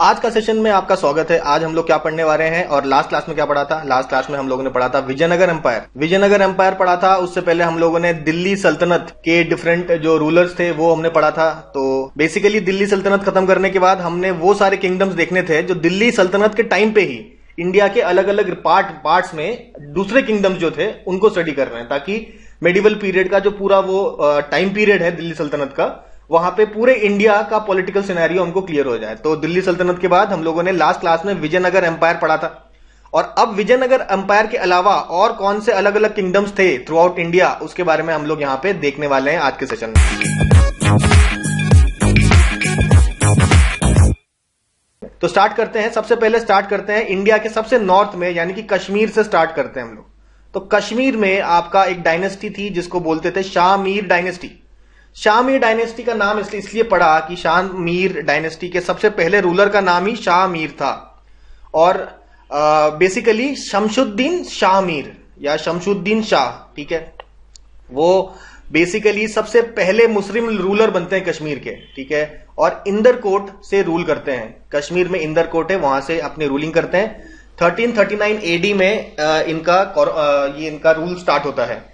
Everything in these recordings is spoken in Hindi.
आज का सेशन में आपका स्वागत है। आज हम लोग क्या पढ़ने वाले हैं और लास्ट क्लास में क्या पढ़ा था? लास्ट क्लास में हम लोगों ने पढ़ा था विजयनगर एम्पायर। विजयनगर एम्पायर पढ़ा था। उससे पहले हम लोगों ने दिल्ली सल्तनत के डिफरेंट जो रूलर्स थे वो हमने पढ़ा था। तो बेसिकली दिल्ली सल्तनत खत्म करने के बाद हमने वो सारे किंगडम्स देखने थे जो दिल्ली सल्तनत के टाइम पे ही इंडिया के अलग अलग पार्ट्स में दूसरे किंगडम्स जो थे उनको स्टडी कर रहे हैं, ताकि मेडिवल पीरियड का जो पूरा वो टाइम पीरियड है दिल्ली सल्तनत का, वहां पे पूरे इंडिया का पॉलिटिकल सिनेरियो हमको क्लियर हो जाए। तो दिल्ली सल्तनत के बाद हम लोगों ने लास्ट क्लास में विजयनगर एम्पायर पढ़ा था। और अब विजयनगर एम्पायर के अलावा और कौन से अलग अलग किंगडम्स थे थ्रू आउट इंडिया, उसके बारे में हम लोग यहां पे देखने वाले हैं आज के सेशन में। तो स्टार्ट करते हैं। सबसे पहले स्टार्ट करते हैं इंडिया के सबसे नॉर्थ में, यानी कि कश्मीर से स्टार्ट करते हैं हम लोग। तो कश्मीर में आपका एक डायनेस्टी थी जिसको बोलते थे शाह मीर डायनेस्टी। शाह मीर डायनेस्टी का नाम इसलिए पड़ा कि शाह मीर डायनेस्टी के सबसे पहले रूलर का नाम ही शाह मीर था। और बेसिकली शमशुद्दीन शाह मीर या शमशुद्दीन शाह, ठीक है, वो बेसिकली सबसे पहले मुस्लिम रूलर बनते हैं कश्मीर के, ठीक है। और इंदरकोट से रूल करते हैं। कश्मीर में इंदरकोट है, वहां से अपनी रूलिंग करते हैं। 1339 एडी में इनका रूल स्टार्ट होता है।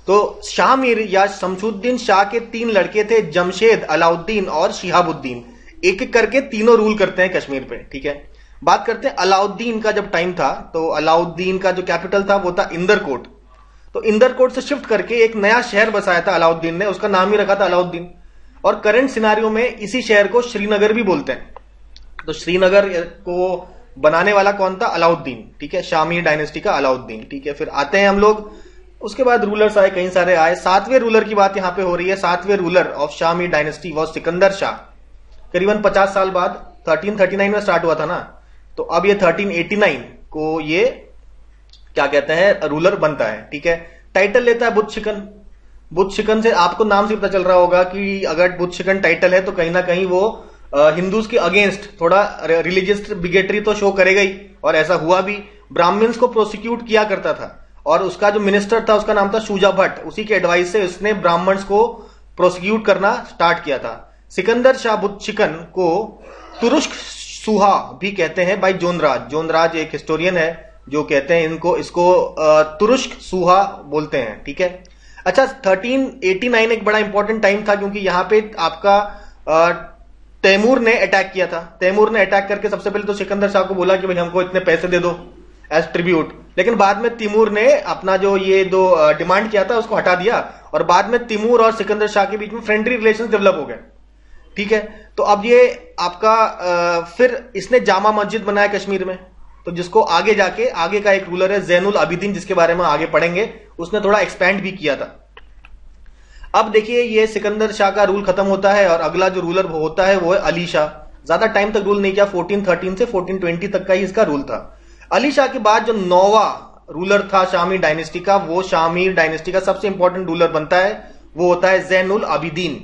तो शाह मीर या शमशुद्दीन शाह के 3 लड़के थे, जमशेद, अलाउद्दीन और शिहाबुद्दीन। एक एक करके तीनों रूल करते हैं कश्मीर पे, ठीक है। बात करते हैं अलाउद्दीन का। जब टाइम था तो अलाउद्दीन का जो कैपिटल था वो था इंदरकोट। तो इंदरकोट से शिफ्ट करके एक नया शहर बसाया था अलाउद्दीन ने, उसका नाम ही रखा था अलाउद्दीन। और करंट सिनारियो में इसी शहर को श्रीनगर भी बोलते हैं। तो श्रीनगर को बनाने वाला कौन था? अलाउद्दीन, ठीक है, शाह मीर डायनेस्टी का अलाउद्दीन, ठीक है। फिर आते हैं हम लोग, उसके बाद रूलर्स आए, कई सारे आए। 7वें रूलर की बात यहां पे हो रही है। 7वें ruler of Shah Mir dynasty was Sikandar Shah. करीबन 50 साल बाद 1339 में स्टार्ट हुआ था ना, तो अब ये 1389 को ये क्या कहते हैं रूलर बनता है, ठीक है। टाइटल लेता है बुद्ध शिकन। बुद्ध शिकन से आपको नाम से पता चल रहा होगा कि अगर बुद्ध शिकन टाइटल है तो कहीं ना कहीं वो हिंदूज के अगेंस्ट थोड़ा रिलीजियस बिगेटरी तो शो करेगा ही, और ऐसा हुआ भी। ब्राह्मण्स को प्रोसिक्यूट किया करता था और उसका जो मिनिस्टर था उसका नाम था शुजा भट्ट। उसी के एडवाइस से उसने ब्राह्मण्स को प्रोसिक्यूट करना स्टार्ट किया था। सिकंदर शाह बुद्ध शिकन को तुरुष्क सुहा भी कहते हैं बाई जोनराज। जोनराज एक हिस्टोरियन है जो कहते हैं इसको तुरुष्क सुहा बोलते हैं, ठीक है। अच्छा, 1389 एक बड़ा इंपॉर्टेंट टाइम था क्योंकि यहां पे आपका तैमूर ने अटैक किया था। तैमूर ने अटैक करके सबसे पहले तो सिकंदर शाह को बोला कि भाई हमको इतने पैसे दे दो एज ट्रिब्यूट, लेकिन बाद में तिमूर ने अपना जो ये दो डिमांड किया था उसको हटा दिया और बाद में तिमूर और सिकंदर शाह के बीच में फ्रेंडली रिलेशंस डेवलप हो गए, ठीक है। तो अब ये आपका फिर इसने जामा मस्जिद बनाया कश्मीर में, तो जिसको आगे जाके आगे का एक रूलर है जैनुल अबिदीन, जिसके बारे में आगे पढ़ेंगे, उसने थोड़ा एक्सपैंड भी किया था। अब देखिए ये सिकंदर शाह का रूल खत्म होता है और अगला जो रूलर होता है वो है अली शाह। ज्यादा टाइम तक रूल नहीं किया, 1413 से 1420 तक का ही इसका रूल था। अली शाह के बाद जो 9वां रूलर था शाह मीर डायनेस्टी का, वो शाह मीर डायनेस्टी का सबसे इंपॉर्टेंट रूलर बनता है, वो होता है जैनुल अबिदीन।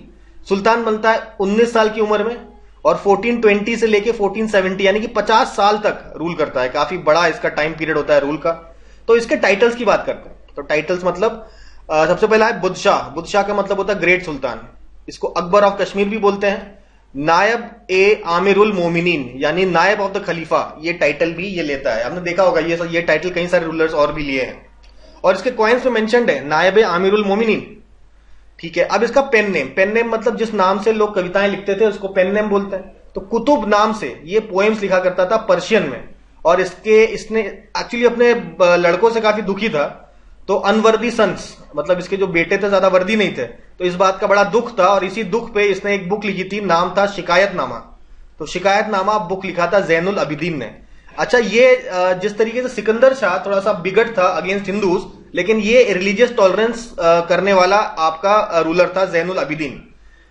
सुल्तान बनता है 19 साल की उम्र में और 1420 से लेके 1470 यानी कि 50 साल तक रूल करता है। काफी बड़ा इसका टाइम पीरियड होता है रूल का। तो इसके टाइटल्स की बात करते हैं। तो टाइटल्स मतलब सबसे पहला है बुद्दशाह। बुद्दशाह का मतलब होता है ग्रेट सुल्तान। इसको अकबर ऑफ कश्मीर भी बोलते हैं। नायब ए आमिरुल मोमिनीन यानी नायब ऑफ द खलीफा, ये टाइटल भी ये लेता है। आपने देखा होगा ये टाइटल कई सारे रूलर्स और भी लिए हैं और इसके कॉइन्स में मेंशन्ड है नायब ए आमिरुल मोमिनीन, ठीक है। अब इसका पेन नेम मतलब जिस नाम से लोग कविताएं लिखते थे उसको पेन नेम बोलते हैं। तो कुतुब नाम से ये पोएम्स लिखा करता था पर्शियन में, और इसने एक्चुअली अपने लड़कों से काफी दुखी था, तो अनवर्दी सन्स मतलब इसके जो बेटे थे ज्यादा वर्दी नहीं थे, तो इस बात का बड़ा दुख था और इसी दुख पे इसने एक बुक लिखी थी, नाम था शिकायतनामा। तो शिकायतनामा बुक लिखा था जैनुल अबिदीन ने। अच्छा, ये जिस तरीके से सिकंदर शाह थोड़ा सा बिगट था अगेंस्ट हिंदूज, लेकिन ये रिलीजियस टॉलरेंस करने वाला आपका रूलर था जैनुल अबिदीन।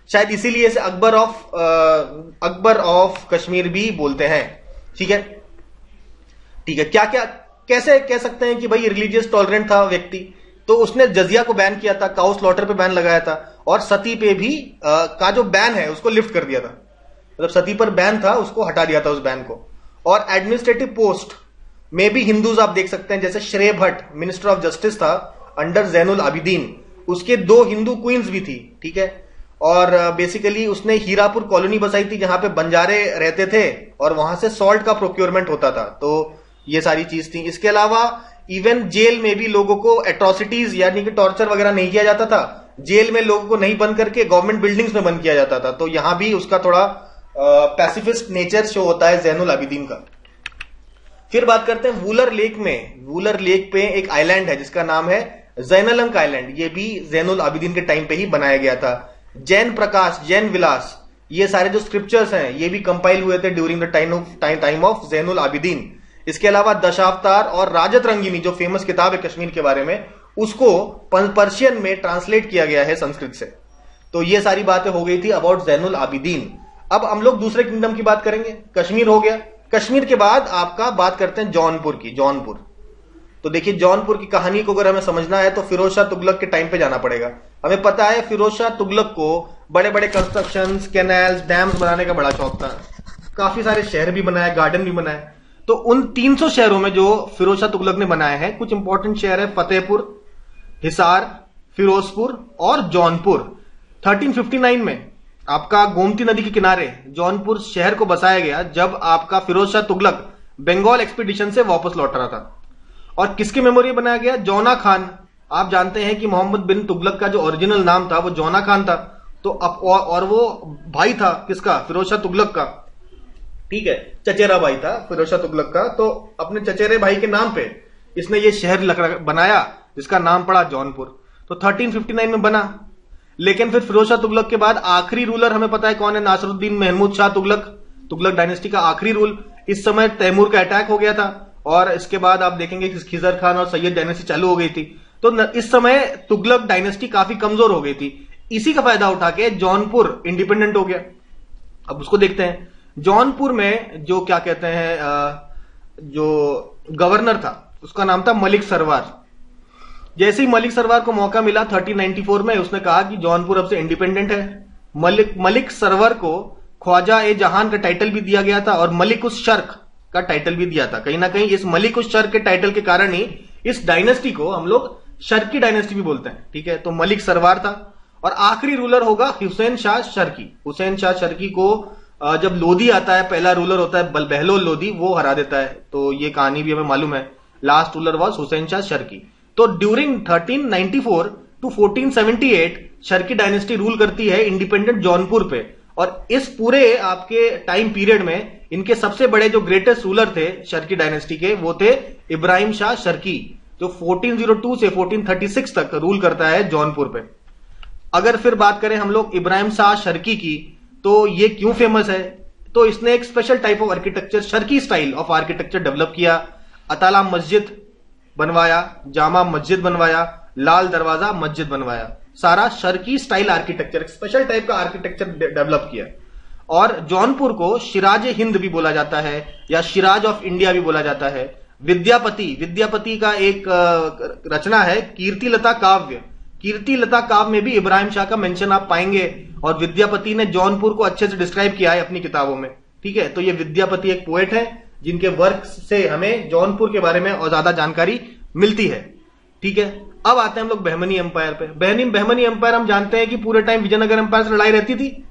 शायद इसीलिए इसे अकबर ऑफ कश्मीर भी बोलते हैं, ठीक है। ठीक है, क्या क्या कैसे कह सकते हैं कि भाई रिलीजियस टॉलरेंट था व्यक्ति? तो उसने जजिया को बैन किया था, काउ स्लॉटर पे बैन लगाया था और सती पे भी का जो बैन है उसको लिफ्ट कर दिया था। मतलब सती पर बैन था, उसको हटा दिया था उस बैन को। और एडमिनिस्ट्रेटिव पोस्ट में भी हिंदूज आप देख सकते हैं, जैसे श्रेय भट्ट मिनिस्टर ऑफ जस्टिस था अंडर जैनुल आबिदीन, उसके 2 हिंदू क्वींस भी थी, ठीक है। और बेसिकली उसने हीरापुर कॉलोनी बसाई थी जहां पे बंजारे रहते थे और वहां से सॉल्ट का प्रोक्योरमेंट होता था। तो ये सारी चीज थी। इसके अलावा इवन जेल में भी लोगों को एट्रोसिटीज यानी कि टॉर्चर वगैरह नहीं किया जाता था। जेल में लोगों को नहीं बंद करके गवर्नमेंट बिल्डिंग्स में बंद किया जाता था। तो यहां भी उसका थोड़ा पैसिफिस्ट नेचर शो होता है जैनुल आबिदीन का। फिर बात करते हैं वूलर लेक में। वूलर लेक पे एक आइलैंड है जिसका नाम है जैनलंक आइलैंड। ये भी जैनुल आबिदीन के टाइम पे ही बनाया गया था। जैन प्रकाश, जैन विलास, ये सारे जो स्क्रिप्चर्स हैं ये भी कंपाइल हुए थे during the time of Zainul Abidin. इसके अलावा दशावतार और राजत रंगिनी जो फेमस किताब है कश्मीर के बारे में, उसको पर्शियन में ट्रांसलेट किया गया है संस्कृत से। तो ये सारी बातें हो गई थी अबाउट जैनुल आबिदीन। अब हम लोग दूसरे किंगडम की बात करेंगे। कश्मीर हो गया। कश्मीर के बाद आपका बात करते हैं जौनपुर की। जौनपुर, तो देखिए जौनपुर की कहानी को अगर हमें समझना है तो फिरोज शाह तुगलक के टाइम पे जाना पड़ेगा। हमें पता है फिरोज शाह तुगलक को बड़े बड़े कंस्ट्रक्शंस, कैनाल्स, डैम्स बनाने का बड़ा शौक था। काफी सारे शहर भी बनाए, गार्डन भी बनाए। तो उन 300 शहरों में जो फिरोज शाह तुगलक ने बनाए हैं, कुछ इंपॉर्टेंट शहर है फतेहपुर, हिसार, फिरोजपुर और जौनपुर। 1359 में आपका गोमती नदी के किनारे जौनपुर शहर को बसाया गया जब आपका फिरोज शाह तुगलक बंगाल एक्सपीडिशन से वापस लौट रहा था। और किसके मेमोरी बनाया गया? जौना खान। आप जानते हैं कि मोहम्मद बिन तुगलक का जो ओरिजिनल नाम था वो जौना खान था। तो और वो भाई था किसका? फिरोज शाह तुगलक का। ठीक है, चचेरा भाई था फिरोज शाह तुगलक का। तो अपने चचेरे भाई के नाम पे इसने ये शहर बनाया जिसका नाम पड़ा जौनपुर। तो 1359 में बना। लेकिन फिर फिरोज शाह तुगलक के बाद आखिरी रूलर हमें पता है कौन है? नासिरुद्दीन महमूद शाह तुगलक। तुगलक डायनेस्टी का आखिरी रूल। इस समय तैमूर का अटैक हो गया था और इसके बाद आप देखेंगे कि खिजर खान और सैयद डायनेस्टी चालू हो गई थी। तो इस समय तुगलक डायनेस्टी काफी कमजोर हो गई थी। इसी का फायदा उठा के जौनपुर इंडिपेंडेंट हो गया। अब उसको देखते हैं। जौनपुर में जो क्या कहते हैं, जो गवर्नर था उसका नाम था मलिक सरवार। जैसे ही मलिक सरवार को मौका मिला 1394 में, उसने कहा कि जौनपुर अब से इंडिपेंडेंट है। मलिक सरवर को ख्वाजा ए जहान का टाइटल भी दिया गया था और मलिक उस शर्क का टाइटल भी दिया था। कहीं ना कहीं इस मलिक उस शर्क के टाइटल के कारण ही इस डायनेस्टी को हम लोग शर्की डायनेस्टी भी बोलते हैं। ठीक है, तो मलिक सरवार था। और आखिरी रूलर होगा हुसैन शाह शर्की। हुसैन शाह शर्की को जब लोधी आता है, पहला रूलर होता है बहलोल लोधी, वो हरा देता है। तो ये कहानी भी हमें मालूम है। Last ruler was Hussain Shah Sharqi. तो during 1394 to 1478 Sharqi dynasty rule करती है इंडिपेंडेंट जौनपुर पे। और इस पूरे आपके टाइम पीरियड में इनके सबसे बड़े जो ग्रेटेस्ट रूलर थे शर्की डायनेस्टी के, वो थे इब्राहिम शाह शर्की, जो 1402 से 1436 तक रूल करता है जौनपुर पे। अगर फिर बात करें हम लोग इब्राहिम शाह शर्की की, तो ये क्यों फेमस है? तो इसने एक special type of architecture, Sharki style of architecture develop किया। अताला मस्जिद बनवाया, जामा मस्जिद बनवाया, लाल दरवाजा मस्जिद बनवाया। सारा Sharki style architecture, special type का आर्किटेक्चर डेवलप किया। और जौनपुर को शिराज हिंद भी बोला जाता है या शिराज ऑफ इंडिया भी बोला जाता है। विद्यापति का एक रचना है कीर्तिलता काव्य। कीर्तिलता काव्य में भी इब्राहिम शाह का मेंशन आप पाएंगे और विद्यापति ने जौनपुर को अच्छे से डिस्क्राइब किया है अपनी किताबों में। ठीक है, तो ये विद्यापति एक पोएट है जिनके वर्क से हमें जौनपुर के बारे में और ज्यादा जानकारी मिलती है। ठीक है, अब आते हैं हम लोग बहमनी एम्पायर पे। बहमनी एम्पायर हम जानते हैं कि पूरे टाइम विजयनगर एम्पायर से लड़ाई रहती थी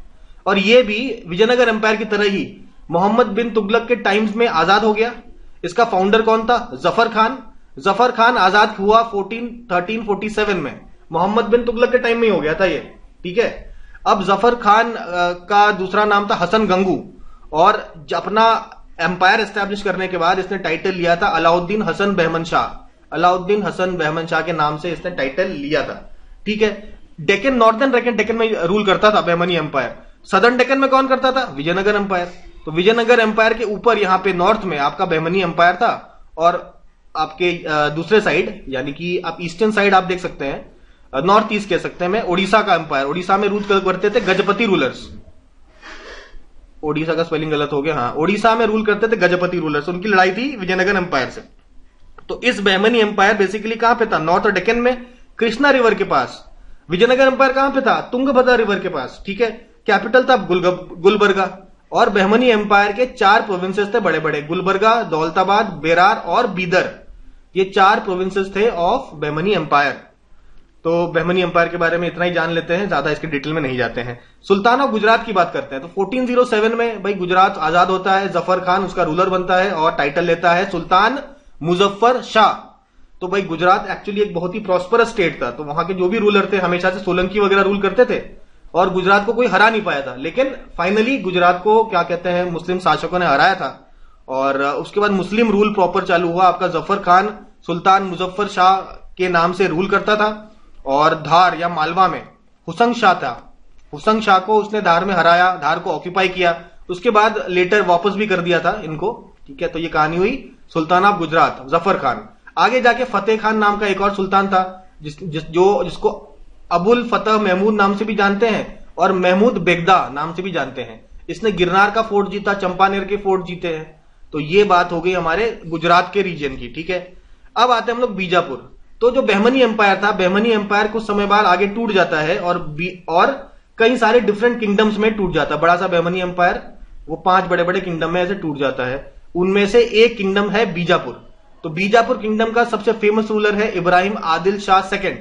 और ये भी विजयनगर एम्पायर की तरह ही मोहम्मद बिन तुगलक के टाइम्स में आजाद हो गया। इसका फाउंडर कौन था? जफर खान। जफर खान आजाद हुआ 1347 में। मोहम्मद बिन तुगलक के टाइम में ही हो गया था ये। ठीक है, अब जफर खान का दूसरा नाम था हसन गंगू और अपना एम्पायर एस्टैब्लिश करने के बाद इसने टाइटल लिया था अलाउद्दीन हसन बहमन शाह। अलाउद्दीन हसन बहमन शाह के नाम से इसने टाइटल लिया था। ठीक है, डेक्कन, नॉर्दर्न डेक्कन में रूल करता था बहमनी एम्पायर। सदर्न डेक्कन में कौन करता था? विजयनगर एम्पायर। तो विजयनगर एम्पायर के ऊपर यहां पे नॉर्थ में आपका बहमनी एम्पायर था और आपके दूसरे साइड यानी कि आप ईस्टर्न साइड आप देख सकते हैं, नॉर्थ ईस्ट कह सकते हैं, उड़ीसा का एम्पायर। उड़ीसा में रूल करते थे गजपति रूलर्स। ओडिशा का स्पेलिंग गलत हो गया, हाँ, ओडिशा में रूल करते थे गजपति रूलर्स। उनकी लड़ाई थी विजयनगर एम्पायर से। तो इस बहमनी एम्पायर बेसिकली कहां पे था? नॉर्थ डेक्कन में, कृष्णा रिवर के पास। विजयनगर एम्पायर कहां पे था? तुंगभद्रा रिवर के पास। ठीक है, कैपिटल था गुलबर्गा। और बहमनी एम्पायर के 4 प्रोविंसेस थे बड़े बड़े, गुलबर्गा, दौलताबाद, बेरार और बीदर। ये 4 प्रोविंसेस थे ऑफ बहमनी एम्पायर। तो बहमनी एम्पायर के बारे में इतना ही जान लेते हैं, ज्यादा इसके डिटेल में नहीं जाते हैं। सुल्तान ऑफ गुजरात की बात करते हैं तो 1407 में भाई गुजरात आजाद होता है, जफर खान उसका रूलर बनता है और टाइटल लेता है सुल्तान मुजफ्फर शाह। तो भाई गुजरात एक्चुअली एक बहुत ही प्रॉस्परस स्टेट था, तो वहां के जो भी रूलर थे हमेशा से सोलंकी वगैरह रूल करते थे और गुजरात को कोई हरा नहीं पाया था, लेकिन फाइनली गुजरात को क्या कहते हैं मुस्लिम शासकों ने हराया था और उसके बाद मुस्लिम रूल प्रॉपर चालू हुआ। आपका जफर खान सुल्तान मुजफ्फर शाह के नाम से रूल करता था और धार या मालवा में हुसंग शाह था, हुसंग शाह को उसने धार में हराया, धार को ऑक्यूपाई किया, उसके बाद लेटर वापस भी कर दिया था इनको, ठीक है। तो ये कहानी हुई सुल्तान ऑफ गुजरात जफर खान। आगे जाके फतेह खान नाम का एक और सुल्तान था जिसको अबुल फतेह महमूद नाम से भी जानते हैं और महमूद बेगदा नाम से भी जानते हैं। इसने गिरनार का फोर्ट जीता, चंपानेर के फोर्ट जीते हैं। तो ये बात हो गई हमारे गुजरात के रीजन की, ठीक है। अब आते हैं हम लोग बीजापुर। तो जो बहमनी एम्पायर था, बहमनी एम्पायर कुछ समय बाद आगे टूट जाता है और कई सारे डिफरेंट किंगडम्स में टूट जाता है। बड़ा सा बहमनी एम्पायर वो 5 बड़े बड़े किंगडम में ऐसे टूट जाता है। उनमें से एक किंगडम है बीजापुर। तो बीजापुर किंगडम का सबसे फेमस रूलर है इब्राहिम आदिल शाह सेकंड।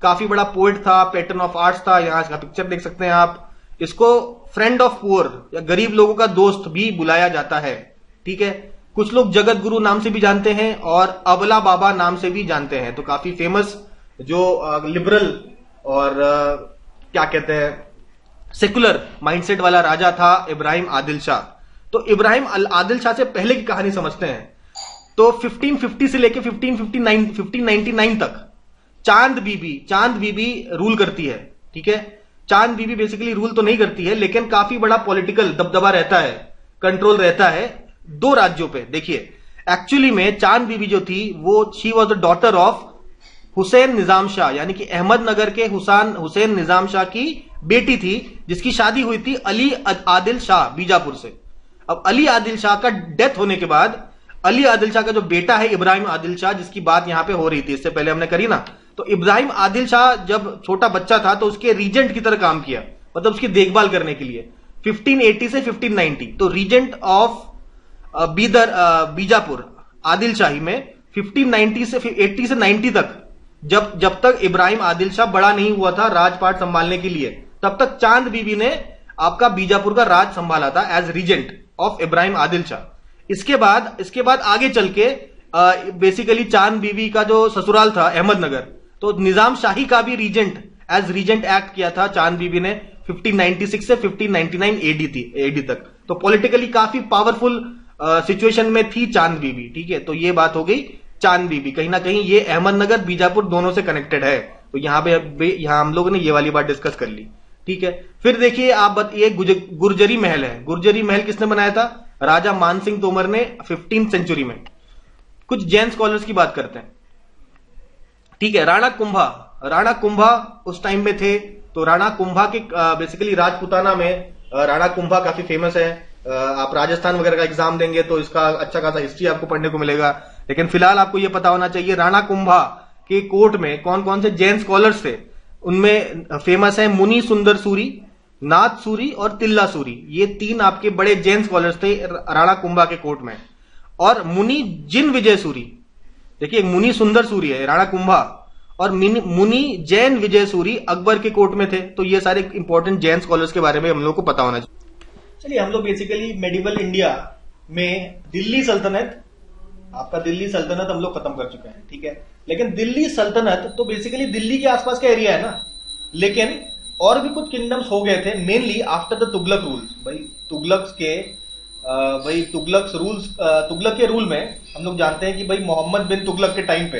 काफी बड़ा पोएट था, पैटर्न ऑफ आर्ट्स था, यहां इसका पिक्चर देख सकते हैं आप। इसको फ्रेंड ऑफ पुअर या गरीब लोगों का दोस्त भी बुलाया जाता है, ठीक है। कुछ लोग जगत गुरु नाम से भी जानते हैं और अबला बाबा नाम से भी जानते हैं। तो काफी फेमस जो लिबरल और क्या कहते हैं सेकुलर माइंडसेट वाला राजा था इब्राहिम आदिल शाह। तो इब्राहिम आदिल शाह से पहले की कहानी समझते हैं। तो 1550 से लेके 1599 तक चांद बीबी रूल करती है, ठीक है। चांद बीबी बेसिकली रूल तो नहीं करती है, लेकिन काफी बड़ा पॉलिटिकल दबदबा रहता है, कंट्रोल रहता है 2 राज्यों पे। देखिए एक्चुअली में चांद बीबी जो थी वो she was the daughter of Hussain Nizam Shah, यानी कि अहमदनगर के हुसैन निजाम शाह की बेटी थी, जिसकी शादी हुई थी अली आदिल शाह बीजापुर से। अब अली आदिल शाह का डेथ होने के बाद अली आदिल शाह का जो बेटा है इब्राहिम आदिल शाह, जिसकी बात यहां पे हो रही थी इससे पहले हमने करी ना, तो इब्राहिम आदिल शाह जब छोटा बच्चा था तो उसके रीजेंट की तरह काम किया, मतलब उसकी देखभाल करने के लिए 1580 से 1590। तो रीजेंट ऑफ बीजापुर आदिल शाही में 1590 से 80 से 90 तक, जब तक इब्राहिम आदिल शाह बड़ा नहीं हुआ था राजपाट संभालने के लिए, तब तक चांद बीबी ने आपका बीजापुर का राज संभाला था as regent of Ibrahim Adil Shah. इसके बाद आगे चल के बेसिकली चांद बीबी का जो ससुराल था अहमदनगर, तो निजाम शाही का भी रीजेंट एज रीजेंट एक्ट किया था चांद बीबी ने 1596 से 1599 एडी तक। तो पॉलिटिकली काफी पावरफुल सिचुएशन में थी चांद बीबी, ठीक है। तो ये बात हो गई चांद बीबी, कहीं ना कहीं ये अहमदनगर बीजापुर दोनों से कनेक्टेड है। तो यहां हम लोगों ने ये वाली बात डिस्कस कर ली, ठीक है। फिर देखिए आप ये गुर्जरी महल है। गुर्जरी महल किसने बनाया था? राजा मानसिंह तोमर ने 15th सेंचुरी में। कुछ जैन स्कॉलर्स की बात करते हैं, ठीक है। राणा कुंभा उस टाइम में थे। तो राणा कुंभा के बेसिकली राजपुताना में राणा कुंभा काफी फेमस है। आप राजस्थान वगैरह का एग्जाम देंगे तो इसका अच्छा खासा हिस्ट्री आपको पढ़ने को मिलेगा, लेकिन फिलहाल आपको यह पता होना चाहिए राणा कुंभा के कोर्ट में कौन कौन से जैन स्कॉलर्स थे। उनमें फेमस है मुनि सुंदर सूरी, नाथ सूरी और तिल्ला सूरी। ये 3 आपके बड़े जैन स्कॉलर्स थे राणा कुंभा के कोर्ट में। और मुनि जिन विजय सूरी, देखिए मुनि सुंदर सूरी है राणा कुंभा, और मुनि जैन विजय सूरी अकबर के कोर्ट में थे। तो ये सारे इंपॉर्टेंट जैन स्कॉलर्स के बारे में हम लोग को पता होना चाहिए। चलिए हम लोग बेसिकली मेडिवल इंडिया में दिल्ली सल्तनत, आपका दिल्ली सल्तनत हम लोग खत्म कर चुके हैं, ठीक है। लेकिन दिल्ली सल्तनत तो बेसिकली दिल्ली के आसपास का एरिया है ना, लेकिन और भी कुछ किंगडम्स हो गए थे mainly after the Tughlaq rules. Tughlaq के रूल में हम लोग जानते हैं कि भाई मोहम्मद बिन तुगलक के टाइम पे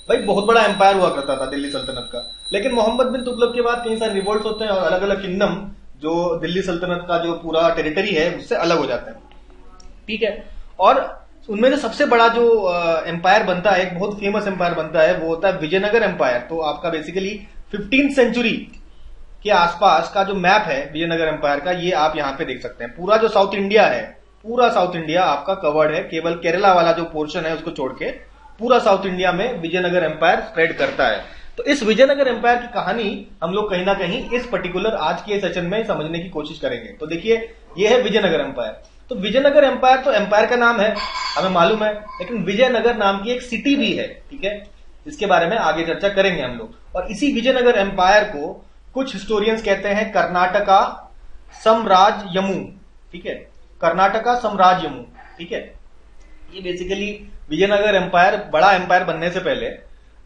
भाई बहुत बड़ा एम्पायर हुआ करता था दिल्ली सल्तनत का। लेकिन मोहम्मद बिन तुगलक के बाद कई सारे रिवोल्ट होते हैं और अलग अलग किंगडम जो दिल्ली सल्तनत का जो पूरा टेरिटरी है उससे अलग हो जाता है, ठीक है। और उनमें से सबसे बड़ा जो एम्पायर बनता है, एक बहुत फेमस एम्पायर बनता है, वो होता है विजयनगर एम्पायर। तो आपका बेसिकली 15th सेंचुरी के आसपास का जो मैप है विजयनगर एम्पायर का, ये आप यहां पे देख सकते हैं। पूरा जो साउथ इंडिया है, पूरा साउथ इंडिया आपका कवर्ड है, केवल केरला वाला जो पोर्शन है उसको छोड़ के पूरा साउथ इंडिया में विजयनगर एम्पायर स्प्रेड करता है। तो इस विजयनगर एम्पायर की कहानी हम लोग कहीं ना कहीं इस पर्टिकुलर आज के सेशन में समझने की कोशिश करेंगे। तो देखिए ये है विजयनगर एम्पायर। तो विजयनगर एम्पायर तो एम्पायर का नाम है, हमें मालूम है, लेकिन विजयनगर नाम की एक सिटी भी है, ठीक है। इसके बारे में आगे चर्चा करेंगे हम लोग। और इसी विजयनगर एम्पायर को कुछ हिस्टोरियंस कहते हैं कर्नाटका साम्राज्यमु, ठीक है, कर्नाटका साम्राज्यमु, ठीक है। ये बेसिकली विजयनगर एम्पायर, बड़ा एम्पायर बनने से पहले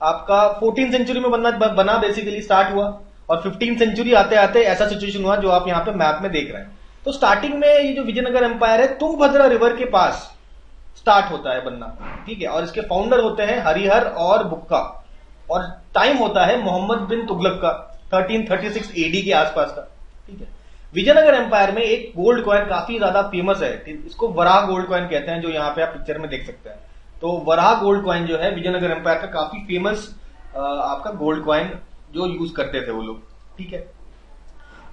आपका 14 सेंचुरी में बना बेसिकली स्टार्ट हुआ, और 15 सेंचुरी आते आते ऐसा सिचुएशन हुआ जो आप यहाँ पे मैप में देख रहे हैं। तो स्टार्टिंग में ये जो विजयनगर एम्पायर है तुंगभद्रा रिवर के पास स्टार्ट होता है बनना, ठीक है। और इसके फाउंडर होते हैं हरिहर और बुक्का, और टाइम होता है मोहम्मद बिन तुगलक का 1336 एडी के आसपास का, ठीक है। विजयनगर एम्पायर में एक गोल्ड कॉइन काफी ज्यादा फेमस है, इसको वराह गोल्ड कॉइन कहते हैं, जो यहाँ पे आप पिक्चर में देख सकते हैं। तो वराह गोल्ड कॉइन जो है विजयनगर एम्पायर का काफी फेमस आपका गोल्ड कॉइन जो यूज करते थे वो लोग, ठीक है।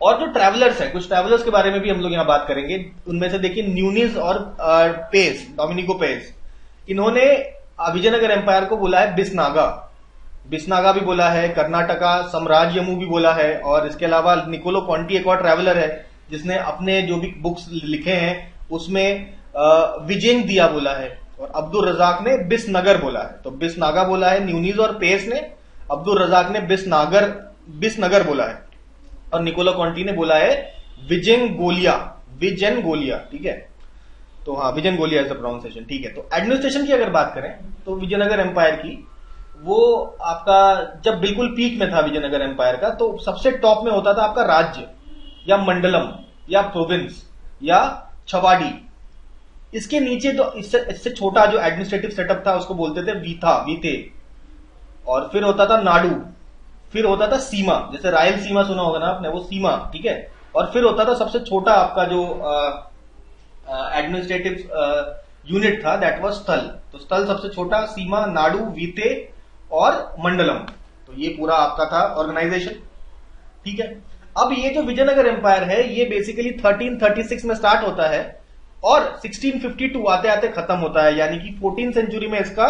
और जो ट्रैवलर्स हैं, कुछ ट्रैवलर्स के बारे में भी हम लोग यहाँ बात करेंगे। उनमें से देखिए न्यूनीज और पेस, डोमिनिको पेस, इन्होंने विजयनगर एम्पायर को बोला है बिसनागा, बिसनागा भी बोला है, कर्नाटका साम्राज्यमु भी बोला है। और इसके अलावा निकोलो कॉन्टी एक और ट्रैवलर है जिसने अपने जो भी बुक्स लिखे हैं उसमें विजेंग दिया बोला है, और अब्दुल रजाक ने बिसनगर बोला है। तो बिसनागा बोला है न्यूनीज और पेस ने, अब्दुल रजाक ने बिसनगर बोला है, और निकोलो कॉन्टी ने बोला है विजेंगोलिया, ठीक है। तो हाँ, विजेंगोलिया इज द प्रोनाउंसिएशन, ठीक है। तो एडमिनिस्ट्रेशन की अगर बात करें तो विजयनगर एम्पायर की, वो आपका जब बिल्कुल पीक में था विजयनगर एम्पायर का, तो सबसे टॉप में होता था आपका राज्य या मंडलम या प्रोविंस या छवाड़ी। इसके नीचे तो इससे छोटा जो एडमिनिस्ट्रेटिव सेटअप था उसको बोलते थे वीते, और फिर होता था नाडु, फिर होता था सीमा, जैसे रायल सीमा सुना होगा ना आपने, वो सीमा, ठीक है। और फिर होता था सबसे छोटा आपका जो एडमिनिस्ट्रेटिव यूनिट था, दैट वाज स्थल। तो स्थल सबसे छोटा, सीमा, नाडु, वीते और मंडलम। तो ये पूरा आपका था ऑर्गेनाइजेशन, ठीक है। अब ये जो विजयनगर एम्पायर है ये बेसिकली 1336 में स्टार्ट होता है और 1652 आते आते खत्म होता है, यानी कि 14 सेंचुरी में इसका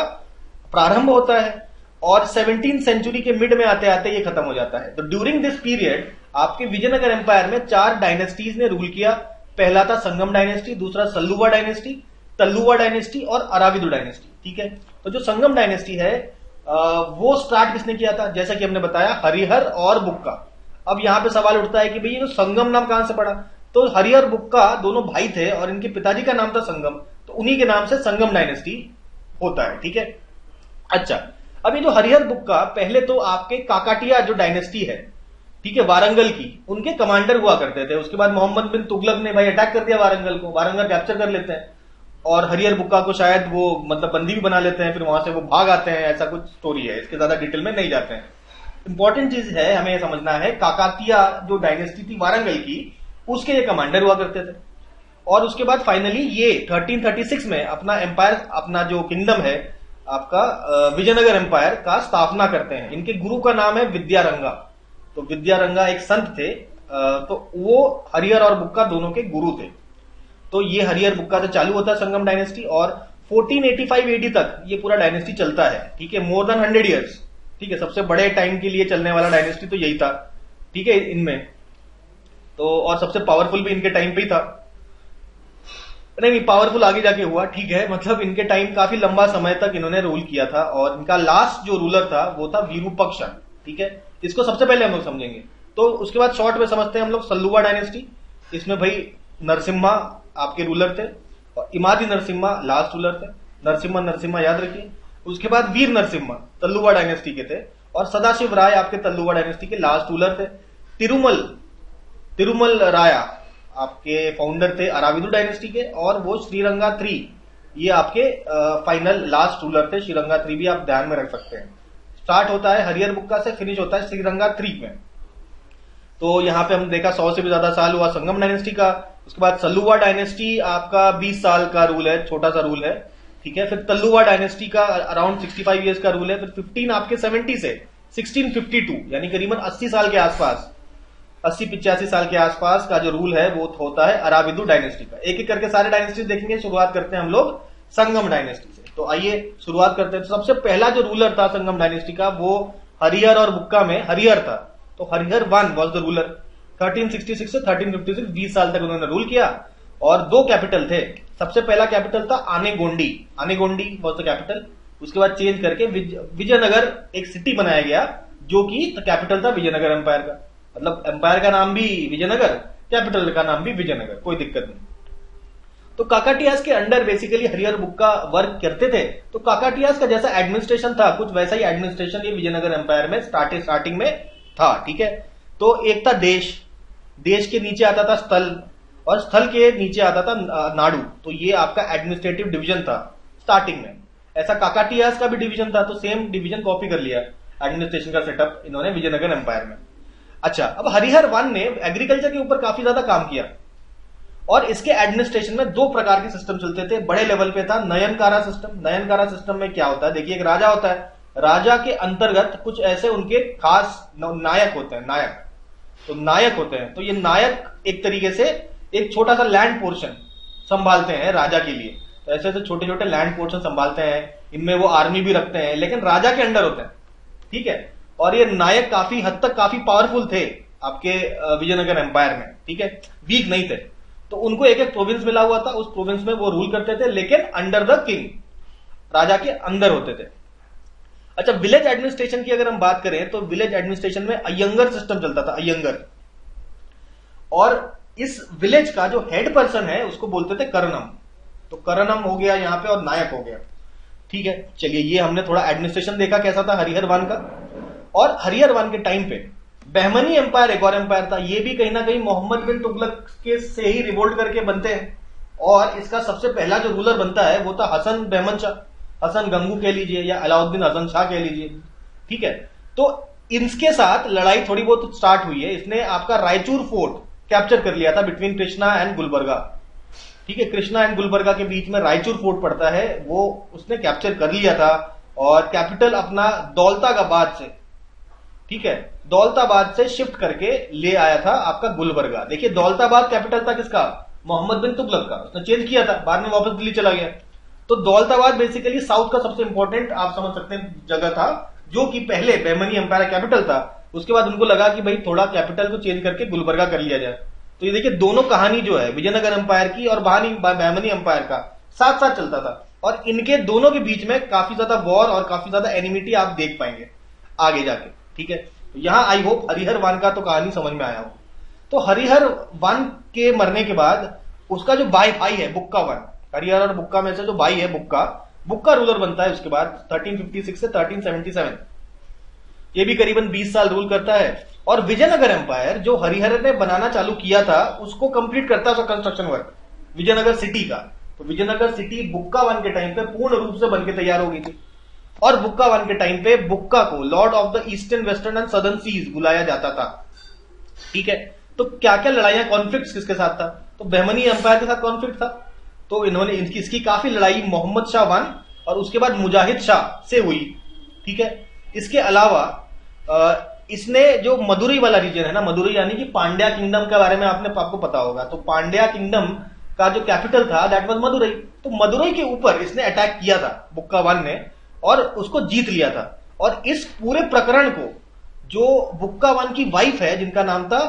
प्रारंभ होता है और 17 सेंचुरी के मिड में आते आते ये खत्म हो जाता है। तो ड्यूरिंग दिस पीरियड आपके विजयनगर एम्पायर में 4 डायनेस्टीज ने रूल किया। पहला था संगम डायनेस्टी, दूसरा सल्लुवा डायनेस्टी, तल्लुवा डायनेस्टी और अराविदु डायनेस्टी, ठीक है। तो जो संगम डायनेस्टी है वो स्टार्ट किसने किया था, जैसा कि हमने बताया हरिहर और बुक्का। अब यहां पे सवाल उठता है कि भाई ये जो संगम नाम कहां से पड़ा, तो हरिहर बुक्का दोनों भाई थे और इनके पिताजी का नाम था संगम, तो उन्हीं के नाम से संगम डायनेस्टी होता है, ठीक है। अच्छा, अब ये जो हरिहर बुक्का पहले तो आपके काकाटिया जो डायनेस्टी है, ठीक है, वारंगल की, उनके कमांडर हुआ करते थे। उसके बाद मोहम्मद बिन तुगलक ने भाई अटैक कर दिया वारंगल को, वारंगल कैप्चर कर लेते हैं और हरिहर बुक्का को शायद वो मतलब बंदी भी बना लेते हैं, फिर वहां से वो भाग आते हैं, ऐसा कुछ स्टोरी है, इसके ज्यादा डिटेल में नहीं जाते हैं। इंपॉर्टेंट चीज है हमें यह समझना है, काकातिया जो डायनेस्टी थी वारंगल की, उसके ये कमांडर हुआ करते थे। और उसके बाद फाइनली ये 1336 में अपना एम्पायर, अपना जो किंगडम है आपका विजयनगर एम्पायर का स्थापना करते हैं। इनके गुरु का नाम है विद्यारंगा। तो विद्यारंगा एक संत थे, तो वो हरिहर और बुक्का दोनों के गुरु थे। तो ये हरिहर बुक्का से चालू होता है संगम डायनेस्टी और 1485 एडी तक ये पूरा डायनेस्टी चलता है, ठीक है, मोर देन 100 ईयर्स, ठीक है। सबसे बड़े टाइम के लिए चलने वाला डायनेस्टी तो यही था, ठीक है, इनमें तो। और सबसे पावरफुल भी इनके टाइम पे ही था, नहीं पावरफुल आगे जाके हुआ, ठीक है, मतलब इनके टाइम काफी लंबा समय तक इन्होंने रूल किया था। और इनका लास्ट जो रूलर था वो था विरूपक्ष, ठीक है, इसको सबसे पहले हम लोग समझेंगे। तो उसके बाद शॉर्ट में समझते हैं हम लोग सल्लुवा डायनेस्टी। इसमें भाई नरसिम्हा आपके रूलर थे और इमादी नरसिम्हा लास्ट रूलर थे। नरसिम्हा याद रखिए। उसके बाद वीर नरसिम्हा तल्लुवा डायनेस्टी के थे और सदाशिव राय आपके तल्लुवा डायनेस्टी के लास्ट रूलर थे। तिरुमल राया आपके फाउंडर थे अराविदु डायनेस्टी के, और वो श्रीरंगा 3 ये आपके फाइनल लास्ट रूलर थे। श्रीरंगा 3 भी आप ध्यान में रख सकते हैं। स्टार्ट होता है हरिहर बुक्का से, फिनिश होता है श्रीरंगा 3 में। तो यहां पे हम देखा 100 से भी ज्यादा साल हुआ संगम डायनेस्टी का। उसके बाद सल्लुवा डायनेस्टी आपका 20 साल का रूल है, छोटा सा रूल है, ठीक है। फिर तल्लुवा डायनेस्टी का अराउंड 65 ईयर्स का रूल है। फिर 15 आपके 70 से 1652 यानी करीबन 80 साल के आसपास, 80-85 साल के आसपास का जो रूल है वो होता है अराविदु डायनेस्टी का। एक एक करके सारे डायनेस्टी देखेंगे। शुरुआत करते हैं हम लोग संगम डायनेस्टी से। तो आइए शुरुआत करते हैं। तो सबसे पहला जो रूलर था संगम डायनेस्टी का वो हरिहर और बुक्का में हरिहर था। तो हरिहर 1 वॉज द रूलर। 1366 से 1356 20 साल तक उन्होंने रूल किया और 2 कैपिटल थे। सबसे पहला कैपिटल था आनेगोंडी वॉज द कैपिटल, उसके बाद चेंज करके विजयनगर एक सिटी बनाया गया, जो कि कैपिटल था विजयनगर एम्पायर का। मतलब एम्पायर का नाम भी विजयनगर, कैपिटल का नाम भी विजयनगर, कोई दिक्कत नहीं। तो काकाटियास के अंडर बेसिकली हरिहर बुक्का वर्क करते थे। तो काकाटियास का जैसा एडमिनिस्ट्रेशन था, कुछ वैसा ही एडमिनिस्ट्रेशन ये विजयनगर एम्पायर में स्टार्टिंग में था। ठीक है, तो एक था देश, देश के नीचे आता था स्थल, और स्थल के नीचे आता था नाडु। तो ये आपका एडमिनिस्ट्रेटिव डिवीजन था स्टार्टिंग में। ऐसा काकाटियास का भी डिवीजन था, तो सेम डिवीजन कॉपी कर लिया एडमिनिस्ट्रेशन का सेटअप इन्होंने विजयनगर एम्पायर में। अच्छा, अब हरिहर वन ने एग्रीकल्चर के ऊपर काफी ज्यादा काम किया, और इसके एडमिनिस्ट्रेशन में दो प्रकार के सिस्टम चलते थे। बड़े लेवल पे था नयनकारा सिस्टम। नयनकारा सिस्टम में क्या होता है, देखिए एक राजा होता है, राजा के अंतर्गत कुछ ऐसे उनके खास नायक होते हैं, नायक। तो नायक होते हैं, तो ये नायक एक तरीके से एक छोटा सा लैंड पोर्शन संभालते हैं राजा के लिए। तो ऐसे ऐसे छोटे छोटे लैंड पोर्शन संभालते हैं, इनमें वो आर्मी भी रखते हैं, लेकिन राजा के अंडर होते हैं। ठीक है, और ये नायक काफी हद तक काफी पावरफुल थे आपके विजयनगर एम्पायर में। ठीक है, वीक नहीं थे। तो उनको एक एक प्रोविंस मिला हुआ था, उस प्रोविंस में वो रूल करते थे, लेकिन अंडर द किंग, राजा के अंदर होते थे। अच्छा, विलेज एडमिनिस्ट्रेशन की अगर हम बात करें तो विलेज एडमिनिस्ट्रेशन में अयंगर सिस्टम चलता था, अयंगर। और इस विलेज का जो हेड पर्सन है उसको बोलते थे करनम। तो करनम हो गया यहां पे, और नायक हो गया। ठीक है, चलिए ये हमने थोड़ा एडमिनिस्ट्रेशन देखा कैसा था हरिहर वन का। और हरिहर वन के टाइम पे बहमनी एम्पायर एक और एम्पायर था। ये भी कहीं ना कहीं मोहम्मद बिन तुगलक के से ही रिवोल्ट करके बनते हैं, और इसका सबसे पहला जो रूलर बनता है वो था हसन बहमन शाह, हसन गंगू कह लीजिए या अलाउद्दीन हसन शाह कह लीजिए। ठीक है, तो इनके साथ लड़ाई थोड़ी बहुत स्टार्ट हुई है। इसने आपका रायचूर फोर्ट कैप्चर कर लिया था बिटवीन कृष्णा एंड गुलबर्गा। ठीक है, कृष्णा एंड गुलबर्गा के बीच में रायचूर फोर्ट पड़ता है, वो उसने कैप्चर कर लिया था, और कैपिटल अपना दौलताबाद से, ठीक है, दौलताबाद से शिफ्ट करके ले आया था आपका गुलबर्गा। देखिए दौलताबाद कैपिटल था किसका, मोहम्मद बिन तुगलक का, उसने चेंज किया था, बाद में वापस दिल्ली चला गया। तो दौलताबाद बेसिकली साउथ का सबसे इंपॉर्टेंट आप समझ सकते हैं जगह था, जो कि पहले बहमनी एम्पायर कैपिटल था। उसके बाद उनको लगा कि भाई थोड़ा कैपिटल को चेंज करके गुलबर्गा कर लिया जाए। तो ये देखिए दोनों कहानी जो है विजयनगर एम्पायर की और बहमनी एम्पायर का साथ साथ चलता था, और इनके दोनों के बीच में काफी ज्यादा वॉर और काफी ज्यादा एनिमिटी आप देख पाएंगे आगे जाके। ठीक है, तो यहां आई होप हरिहर वन का तो कहानी समझ में आया हो। तो हरिहर वन के मरने के बाद उसका जो भाई है बुक्का वन, हरिहर और बुक्का में से जो भाई है बुक्का रूलर बनता है उसके बाद 1356 से 1377। ये भी करीबन 20 साल रूल करता है, और विजयनगर एम्पायर जो हरिहर ने बनाना चालू किया था उसको कंप्लीट करता है उसका कंस्ट्रक्शन वर्क विजयनगर सिटी का। तो विजयनगर सिटी बुक्का वन के टाइम पे पूर्ण रूप से बनके तैयार हो गई थी, और बुक्का वन के टाइम पे बुक्का को lord of the eastern western and southern seas बुलाया जाता था। ठीक है, तो क्या क्या लड़ाइयां कॉन्फ्लिक्ट किसके साथ था, तो बहमनी एम्पायर के साथ कॉन्फ्लिक्ट था। तो इन्होंने इसकी काफी लड़ाई मोहम्मद शाह वन और उसके बाद मुजाहिद शाह से हुई। ठीक है, इसके अलावा इसने जो मदुरई वाला रीजन है ना, मदुरई यानी कि पांड्या किंगडम के बारे में आपको पता होगा। तो पांड्या किंगडम का जो कैपिटल था दैट वाज मदुरई। तो मदुरई के ऊपर इसने अटैक किया था बुक्का वन ने, और उसको जीत लिया था। और इस पूरे प्रकरण को जो बुक्का वन की वाइफ है जिनका नाम था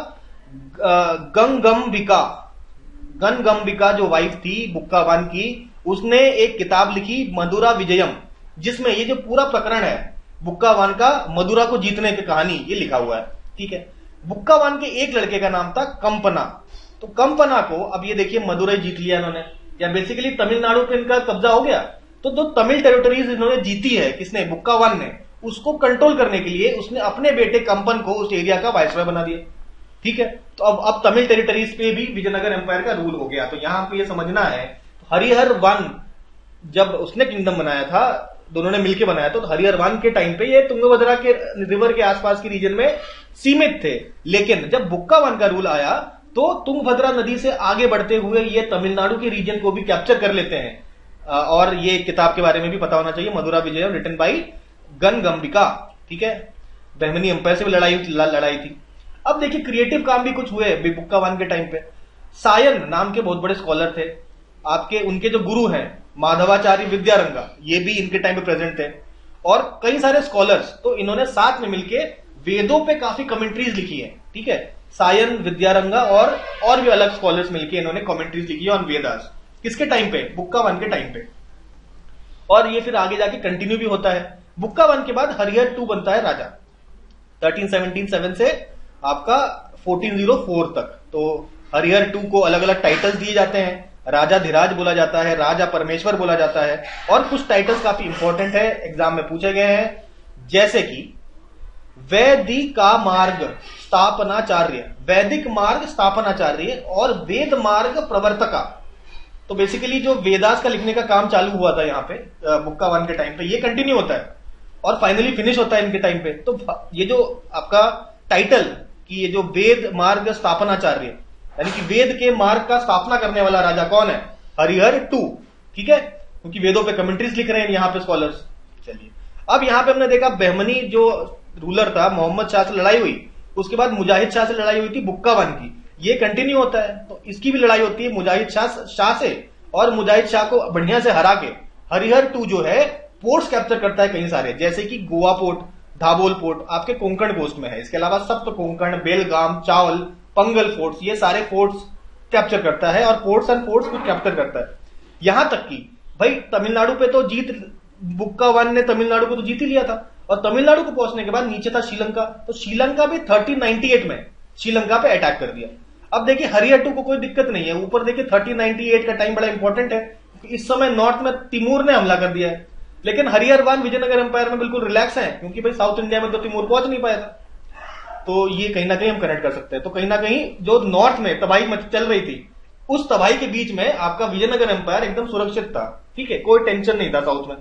गंगम्बिका जो वाइफ थी बुक्का वन की, उसने एक किताब लिखी मदुरा विजयम, जिसमें ये जो पूरा प्रकरण है बुक्का वन का मदुरा को जीतने की कहानी ये लिखा हुआ है। ठीक है, बुक्का वन के एक लड़के का नाम था कंपना। तो कंपना को अब ये देखिए मदुरई जीत लिया इन्होंने, या बेसिकली तमिलनाडु पे इनका कब्जा हो गया। तो जो तमिल टेरिटरीज इन्होंने जीती है किसने, बुक्का वन ने, उसको कंट्रोल करने के लिए उसने अपने बेटे कंपन को उस एरिया का वाइसरॉय बना दिया। ठीक है, तो अब तमिल टेरिटरीज पे भी विजयनगर एम्पायर का रूल हो गया। तो यहां पे ये समझना है हरिहर वन जब उसने किंगडम बनाया था, दोनों ने मिलकर बनाया, तो हरिहर वन के टाइम पे ये तुंगभद्रा के रिवर के आसपास की रीजन में सीमित थे। लेकिन जब बुक्का वन का रूल आया तो तुंगभद्रा नदी से आगे बढ़ते हुए ये तमिलनाडु के रीजन को भी कैप्चर कर लेते हैं। और ये किताब के बारे में भी पता होना चाहिए, मदुरा विजयम रिटन बाई गंगम्बिका। ठीक है, बहमनी एम्पायर से भी लड़ाई थी। अब देखिए क्रिएटिव काम भी कुछ हुए बुक्का वन के टाइम पे। सायन नाम के बहुत बड़े स्कॉलर थे आपके, उनके जो गुरु हैं माधवाचार्य विद्यारंगा, ये भी इनके टाइम पे प्रेजेंट थे, और कई सारे स्कॉलर्स। तो इन्होंने साथ में मिलके वेदों पे काफी कमेंट्रीज लिखी है। ठीक है, सायन, विद्यारंगा और भी अलग स्कॉलर्स मिलके इन्होंने कमेंट्रीज लिखी है ऑन वेदास। किसके टाइम पे, बुक्का वन के टाइम पे। और ये फिर आगे जाके कंटिन्यू भी होता है। बुक्का 1 के बाद हरिहर 2 बनता है राजा 1317 से आपका 1404 तक। तो हरिहर 2 को अलग अलग टाइटल्स दिए जाते हैं, राजा धीराज बोला जाता है, राजा परमेश्वर बोला जाता है, और कुछ टाइटल्स काफी इंपॉर्टेंट है, एग्जाम में पूछे गए हैं, जैसे कि वैदिका मार्ग स्थापनाचार्य, वैदिक मार्ग स्थापनाचार्य और वेद मार्ग प्रवर्तका। तो बेसिकली जो वेदास का लिखने का काम चालू हुआ था यहाँ पे बुक्का 1 के टाइम पे, ये कंटिन्यू होता है और फाइनली फिनिश होता है इनके टाइम पे। तो ये जो आपका टाइटल कि ये जो वेद मार्ग स्थापनाचार्य, यानी कि वेद के मार्ग का स्थापना करने वाला राजा कौन है? हरिहर 2, ठीक है, क्योंकि वेदों पे कमेंट्रीज लिख रहे हैं यहाँ पे स्कॉलर्स। चलिए, अब यहाँ पे हमने देखा बहमनी जो रूलर था, मोहम्मद शाह से लड़ाई हुई, उसके बाद मुजाहिद शाह से लड़ाई हुई थी बुक्का 1 की, ये कंटिन्यू होता है। तो इसकी भी लड़ाई होती है मुजाहिद शाह से, और मुजाहिद शाह को बढ़िया से हरा के हरिहर 2 जो है पोर्ट्स कैप्चर करता है कई सारे, जैसे कि गोवा पोर्ट, धाबोल पोर्ट आपके कोंकण कोस्ट में है, इसके अलावा सप्त कोंकण, बेलगाम, चावल, पंगल फोर्ट्स, ये सारे फोर्ट्स कैप्चर करता है और पोर्ट्स एंड फोर्ट्स को कैप्चर करता है। यहां तक कि भाई तमिलनाडु पे तो बुक्का 1 ने तमिलनाडु को तो जीत ही लिया था, और तमिलनाडु को पहुंचने के बाद नीचे था श्रीलंका, तो श्रीलंका भी 1398 में श्रीलंका पे अटैक कर दिया। अब देखिए हरिहर 2 को कोई दिक्कत नहीं है, ऊपर देखिए 1398 का टाइम बड़ा इंपॉर्टेंट है, इस समय नॉर्थ में तिमूर ने हमला कर दिया है, लेकिन हरिहर 1 विजयनगर एम्पायर में बिल्कुल रिलैक्स है, क्योंकि भाई साउथ इंडिया में तो तिमूर पहुंच नहीं पाया था। तो ये कहीं ना कहीं हम कनेक्ट कर सकते हैं। तो कहीं ना कहीं जो नॉर्थ में तबाही चल रही थी, उस तबाही के बीच में आपका विजयनगर एम्पायर एकदम सुरक्षित था, ठीक है, कोई टेंशन नहीं था साउथ में।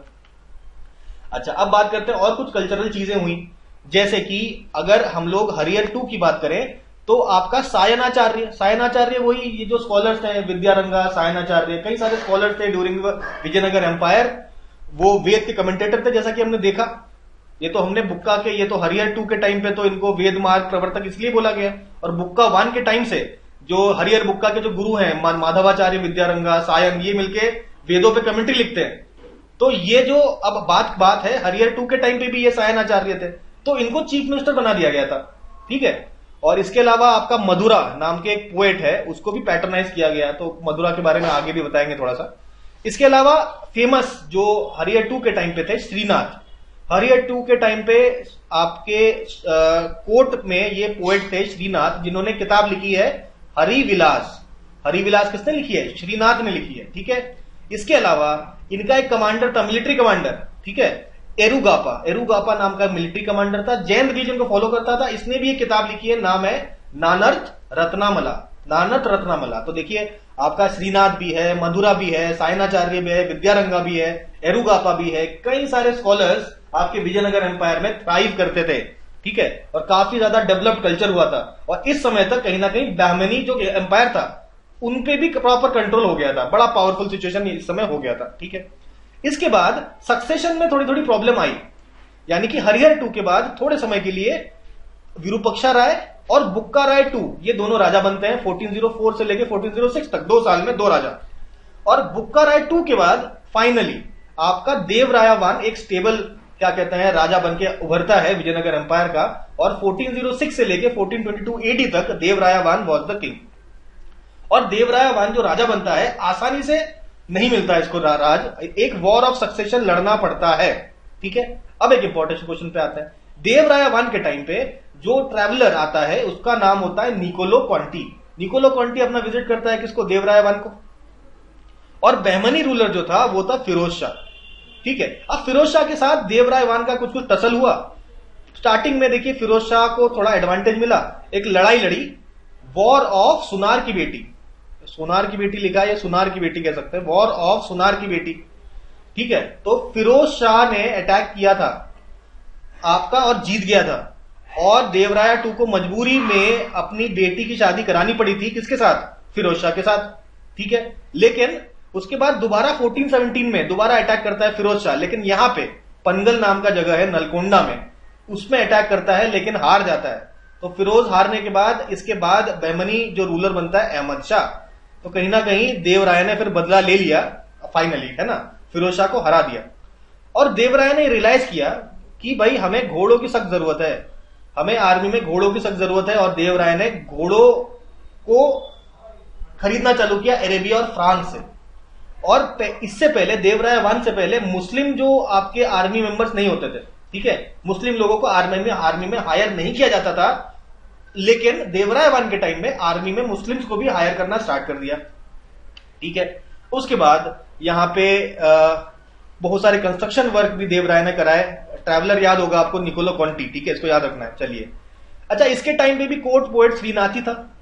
अच्छा, अब बात करते हैं और कुछ कल्चरल चीजें हुई, जैसे कि अगर हम लोग हरिहर 2 की बात करें तो आपका सायनाचार्य वही ये जो स्कॉलर्स थे, विद्यारंगा, सायनाचार्य, कई सारे स्कॉलर्स थे ड्यूरिंग विजयनगर एम्पायर, वो वेद के कमेंटेटर थे, जैसा कि हमने देखा। ये तो हमने बुक्का के, ये तो हरिहर 2 के टाइम पे तो इनको वेद मार्ग प्रवर्तक इसलिए बोला गया, और बुक्का 1 के टाइम से जो हरिहर बुक्का के जो गुरु हैं माधवाचार्य, विद्यारंगा, सायन, ये मिलके वेदों पे कमेंट्री लिखते हैं। तो ये जो अब बात है, हरिहर 2 के टाइम पे भी ये सायनाचार्य थे, तो इनको चीफ मिनिस्टर बना दिया गया था, ठीक है। और इसके अलावा आपका मधुरा नाम के एक पोएट है, उसको भी पैटर्नाइज किया गया, तो मधुरा के बारे में आगे भी बताएंगे थोड़ा सा। इसके अलावा फेमस जो हरिहर 2 के टाइम पे थे श्रीनाथ, हरिहर 2 के टाइम पे आपके कोर्ट में ये पोएट थे श्रीनाथ, जिन्होंने किताब लिखी है हरिविलास। हरिविलास किसने लिखी है? श्रीनाथ ने लिखी है, ठीक है। इसके अलावा इनका एक कमांडर था, मिलिट्री कमांडर, ठीक है, एरुगापा नाम का मिलिट्री कमांडर था, जैन रिलीजन को फॉलो करता था, इसने भी एक किताब लिखी है, नाम है नानर्थ रत्नामला। तो देखिए आपका श्रीनाथ भी है, मधुरा भी है, सायनाचार्य भी है, विद्यारंगा भी है, एरुगापा भी है, कई सारे स्कॉलर्स आपके विजयनगर एम्पायर में थ्राइव करते थे, ठीक है, और काफी ज्यादा डेवलप्ड कल्चर हुआ था। और इस समय तक कहीं ना कहीं बहमनी जो एम्पायर था उन पे भी प्रॉपर कंट्रोल हो गया था, बड़ा पावरफुल सिचुएशन इस समय हो गया था, ठीक है। इसके बाद सक्सेशन में थोड़ी थोड़ी प्रॉब्लम आई, यानी कि हरिहर 2 के बाद थोड़े समय के लिए विरूपाक्षा राय और बुक्का राय 2 ये दोनों राजा बनते हैं 1404 से लेकर 1406 तक, 2 साल में 2 राजा। और बुक्का राय 2 के बाद फाइनली आपका देवराया 1 एक स्टेबल क्या कहते हैं राजा बन के उभरता है विजयनगर एम्पायर का, और 1406 से लेकर 1422 एडी तक देवराया 1 वॉज द किंग। और देवराया 1 जो राजा बनता है आसानी से नहीं मिलता है इसको राज, एक वॉर ऑफ सक्सेशन लड़ना पड़ता है, ठीक है। अब एक इंपॉर्टेंट क्वेश्चन पे आता है, देवराया 1 के टाइम पे जो ट्रैवलर आता है उसका नाम होता है निकोलो कॉन्टी। निकोलो कॉन्टी अपना विजिट करता है किसको? देवराया 1 को। और बहमनी रूलर जो था वो था फिरोज शाह, ठीक है। अब फिरोज शाह के साथ देवराय 1 का कुछ टसल हुआ। स्टार्टिंग में देखिए फिरोज शाह को थोड़ा एडवांटेज मिला, एक लड़ाई लड़ी, वॉर ऑफ सुनार की बेटी, सुनार की बेटी लिखा है, सुनार की बेटी कह सकते हैं, वॉर ऑफ सुनार की बेटी, ठीक है। तो फिरोज शाह ने अटैक किया था आपका और जीत गया था, और देवराया 2 को मजबूरी में अपनी बेटी की शादी करानी पड़ी थी, किसके साथ? फिरोज शाह के साथ, ठीक है। लेकिन उसके बाद दोबारा 1417 में दोबारा अटैक करता है फिरोज शाह, लेकिन यहां पे पनगल नाम का जगह है नलकोंडा में, उसमें अटैक करता है लेकिन हार जाता है। तो फिरोज हारने के बाद इसके बाद बहमनी जो रूलर बनता है अहमद शाह। तो कहीं ना कहीं देवराय ने फिर बदला ले लिया फाइनली, है ना, फिरोज शाह को हरा दिया। और देवराय ने रियलाइज किया कि भाई हमें घोड़ों की सख्त जरूरत है, हमें आर्मी में घोड़ों की सख्त जरूरत है, और देवराय ने घोड़ों को खरीदना चालू किया अरेबिया और फ्रांस से। और इससे पहले देवराय वन से पहले मुस्लिम जो आपके आर्मी मेंबर्स नहीं होते थे, ठीक है, मुस्लिम लोगों को आर्मी में हायर नहीं किया जाता था, लेकिन देवराय वन के टाइम में आर्मी में मुस्लिम्स को भी हायर करना स्टार्ट कर दिया, ठीक है। उसके बाद यहां पे बहुत सारे कंस्ट्रक्शन वर्क भी देवराय ने कराए। ट्रैवलर याद होगा आपको, निकोलो कॉन्टी, ठीक है, इसको याद रखना है। चलिए, अच्छा, इसके टाइम पे भी कोर्ट पोएट श्रीनाथी था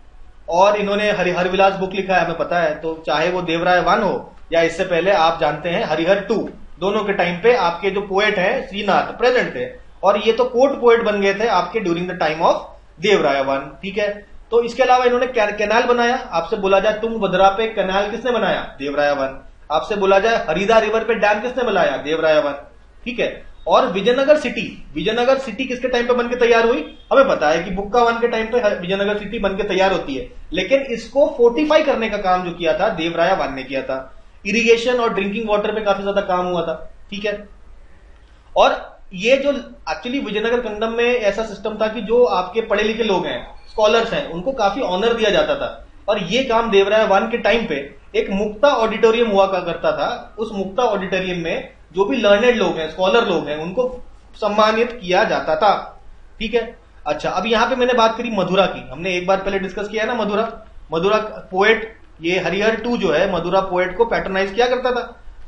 और इन्होंने हरिहर विलास बुक लिखा है, हमें पता है। तो चाहे वो देवराय वन हो या इससे पहले आप जानते हैं हरिहर टू, दोनों के टाइम पे आपके जो पोएट हैं श्रीनाथ प्रेजेंट थे, और ये तो कोर्ट पोएट बन गए थे आपके during the time of Devaraya one, ठीक है। तो इसके अलावा इन्होंने कैनाल बनाया। आपसे बोला जाए तुंगभद्रा पे कैनाल किसने बनाया? देवराय वन। आपसे बोला जाए हरिदा रिवर पे डैम किसने बनाया? देवराय वन, ठीक है। और विजयनगर सिटी किसके टाइम पे बनके तैयार हुई? हमें पता है कि बुक्का वन के टाइम पे विजयनगर सिटी बनके तैयार होती है, लेकिन इसको फोर्टिफाई करने का काम जो किया था देवराय वन ने किया था। इरिगेशन और ड्रिंकिंग वाटर पे काफी ज्यादा काम हुआ था, ठीक है। और ये जो एक्चुअली विजयनगर किंगडम में ऐसा सिस्टम था कि जो आपके पढ़े लिखे लोग हैं, स्कॉलर्स हैं, उनको काफी ऑनर दिया जाता था। और ये काम देवराय वन के टाइम पे एक मुक्ता ऑडिटोरियम हुआ करता था। उस मुक्ता ऑडिटोरियम में जो भी लर्नेड लोग हैं, स्कॉलर लोग हैं, उनको सम्मानित किया जाता था, ठीक है। अच्छा, अब यहां पे मैंने बात करी मधुरा की, हमने एक बार पहले डिस्कस किया ना मधुरा पोएट, ये हरिहर टू जो है मधुरा पोएट को पैट्रोनाइज किया करता था।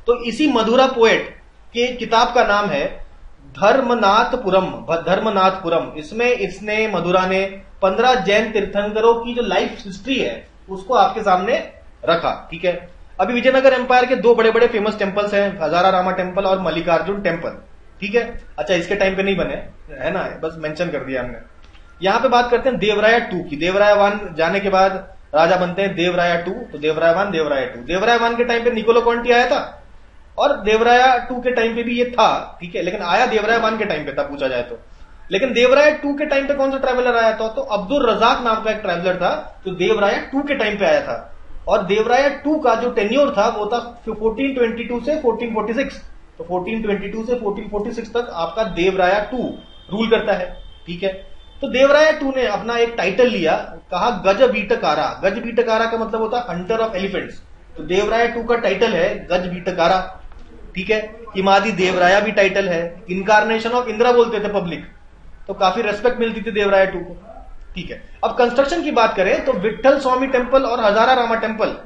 तो इसी मधुरा पोएट के किताब का नाम है धर्मनाथपुरम। इसमें इसने मधुरा ने 15 जैन तीर्थंकरों की जो लाइफ हिस्ट्री है उसको आपके सामने रखा, ठीक है। अभी विजयनगर एम्पायर के दो बड़े बड़े फेमस टेम्पल्स हैं, हजारा रामा टेम्पल और मल्लिकार्जुन टेम्पल, ठीक है। अच्छा, इसके टाइम पे नहीं बने है ना, बस मेंशन कर दिया हमने। यहां पे बात करते हैं देवराय टू की। देवराय वन जाने के बाद राजा बनते हैं देवराय टू, तो Devaraya one Devaraya two. Devaraya one के टाइम पे निकोलो कॉन्टी आया था और देवराय टू के टाइम पे भी ये था, ठीक है, लेकिन आया देवराय वन के टाइम पे था पूछा जाए तो। लेकिन देवराय टू के टाइम पे कौन सा ट्रैवलर आया था? तो अब्दुल रजाक नाम का एक ट्रैवलर था जो देवराय टू के टाइम पे आया था। और देवराय टू का जो टेन्योर था वो था 1422 से 1446। तो 1422 से 1446 तक आपका देवराय टू रूल करता है, ठीक है। तो देवराय टू ने अपना एक टाइटल लिया, कहा गजबीटकारा। गजबीटकारा का मतलब होता है हंटर ऑफ एलिफेंट्स। तो देवराय टू का टाइटल है गजबीटकारा, ठीक है। इमादी देवराया भी टाइटल है। इनकारनेशन ऑफ इंदिरा बोलते थे पब्लिक, तो काफी रेस्पेक्ट मिलती थी देवराय टू को, ठीक है। अब कंस्ट्रक्शन की बात करें तो विट्ठल स्वामी टेम्पल और हजारा रामा टेम्पल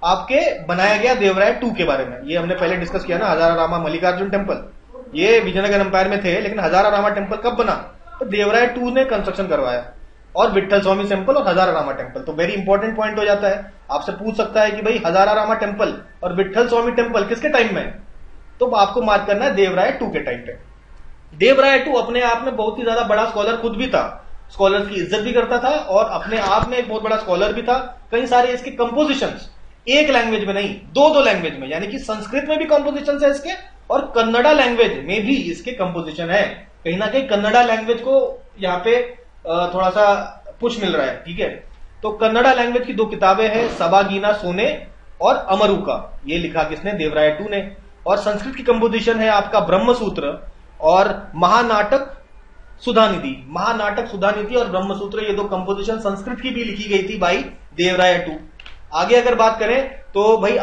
आपके बनाया गया देवराय टू के बारे में। ये हमने पहले डिस्कस किया ना, हजारा रामा मल्लिकार्जुन टेम्पल ये विजयनगर एम्पायर में थे, लेकिन हजारा रामा टेम्पल कब बना? तो देवराय टू ने कंस्ट्रक्शन करवाया। और विट्ठल स्वामी टेम्पल और हजारा रामा टेम्पल, तो वेरी इंपॉर्टेंट पॉइंट हो जाता है। आपसे पूछ सकता है कि भाई हजारा रामा टेम्पल और विट्ठल स्वामी टेम्पल किसके टाइम में? तो आपको मार्क करना है देवराय टू के टाइम पे। देवराय टू अपने आप में बहुत ही ज्यादा बड़ा स्कॉलर खुद भी था, स्कॉलर की इज्जत भी करता था और अपने आप में एक बहुत बड़ा स्कॉलर भी था। कई सारे इसके कंपोजिशंस एक लैंग्वेज में नहीं, दो लैंग्वेज में, यानी कि संस्कृत में भी कंपोजिशन है इसके और कन्नड़ा लैंग्वेज में भी इसके कंपोजिशन है। कहीं ना कहीं कन्नड़ा लैंग्वेज को यहाँ पे थोड़ा सा पुश मिल रहा है, ठीक है। तो कन्नड़ा लैंग्वेज की दो किताबें हैं, सबागीना सोने और अमरुका, ये लिखा किसने? देवराय टू ने। और संस्कृत की कंपोजिशन है आपका ब्रह्मसूत्र और महानाटक सुधानिधि। महानाटक सुधानिधि और ब्रह्मसूत्र, ये दो कंपोजिशन संस्कृत की भी लिखी गई थी बाई देवराय टू। आगे अगर बात करें तो भाई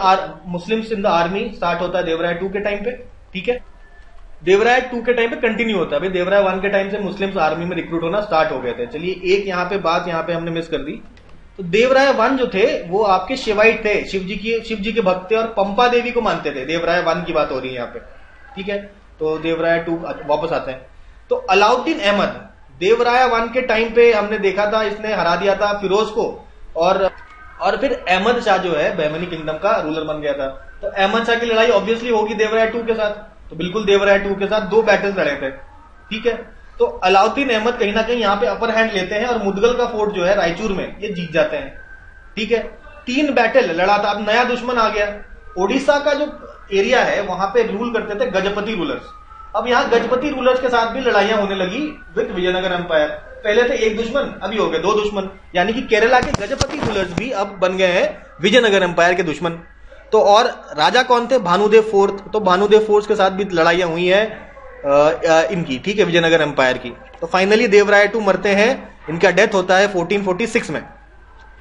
Muslims in the army start होता है देवराय टू के टाइम पे, ठीक है। देवराय टू के टाइम पे कंटिन्यू होता है। देवराय वन के टाइम से मुस्लिम्स आर्मी में रिक्रूट होना स्टार्ट हो गए थे। चलिए, एक यहाँ पे बात यहाँ पे हमने मिस कर दी। तो देवराय वन जो थे वो आपके शिवाइट थे, शिव जी के भक्त थे और पंपा देवी को मानते थे। देवराय वन की बात हो रही है यहाँ पे, ठीक है। तो देवराय टू वापस आते हैं। तो अलाउद्दीन अहमद देवराय वन के टाइम पे हमने देखा था, इसने हरा दिया था फिरोज को और फिर अहमद शाह जो है बहमनी किंगडम का रूलर बन गया था। तो अहमद शाह की लड़ाई ऑब्वियसली होगी देवराय टू के साथ, तो बिल्कुल देवराय टू के साथ दो बैटल्स लड़े थे, ठीक है। तो अलाउद्दीन अहमद कहीं ना कहीं यहाँ पे अपर हैंड लेते हैं और मुदगल का फोर्ट जो है रायचूर में ये जीत जाते हैं, ठीक है। 3 बैटल लड़ा था। अब नया दुश्मन आ गया। ओडिशा का जो एरिया है वहां पे रूल करते थे गजपति रूलर्स। अब यहाँ गजपति रूलर्स के साथ भी लड़ाइयां होने लगी विद विजयनगर एम्पायर। पहले थे एक दुश्मन, अभी हो गए 2 दुश्मन, यानी कि केरला के गजपति रूलर्स भी अब बन गए हैं विजयनगर एम्पायर के दुश्मन। तो और राजा कौन थे? भानुदेव फोर्थ। तो भानुदेव फोर्थ के साथ भी लड़ाइयां हुई हैं इनकी, ठीक है, विजयनगर एम्पायर की। तो फाइनली देवराय टू मरते हैं, इनका डेथ होता है 1446 में।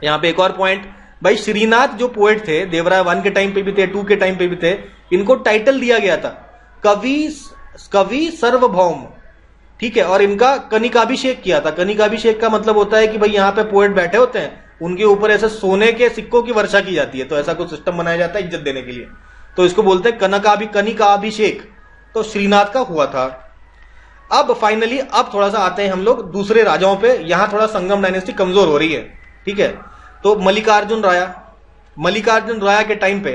यहाँ पे एक और पॉइंट, भाई श्रीनाथ जो पोएट थे, देवराय 1 के टाइम पे भी थे, 2 के टाइम पे भी थे, इनको टाइटल दिया गया था कवि सार्वभौम, ठीक है। और इनका कनिकाभिषेक किया था। कनिकाभिषेक का मतलब होता है कि भाई यहाँ पे पोएट बैठे होते हैं, उनके ऊपर ऐसे सोने के सिक्कों की वर्षा की जाती है, तो ऐसा कुछ सिस्टम बनाया जाता है इज्जत देने के लिए, तो इसको बोलते हैं कनिकाभिषेक। तो श्रीनाथ का हुआ था। अब फाइनली अब थोड़ा सा आते हैं हम लोग दूसरे राजाओं पे। यहां थोड़ा संगम डायनेस्टी कमजोर हो रही है, ठीक है। तो मल्लिकार्जुन राया के टाइम पे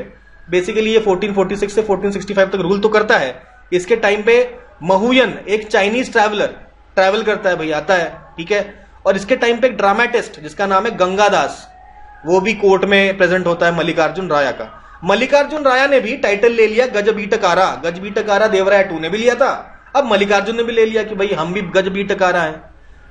बेसिकली ये 1446 से 1465 तक रूल तो करता है। इसके टाइम पे महुयन एक चाइनीज ट्रैवल करता है भाई, आता है, ठीक है। और इसके टाइम पे एक ड्रामेटिस्ट जिसका नाम है गंगादास, वो भी कोर्ट में प्रेजेंट होता है मल्लिकार्जुन राया का। मल्लिकार्जुन राया ने भी टाइटल ले लिया गजबीटकारा देवराय 2 ने भी लिया था, अब मल्लिकार्जुन ने भी ले लिया कि भाई हम भी गजबीटकारा हैं,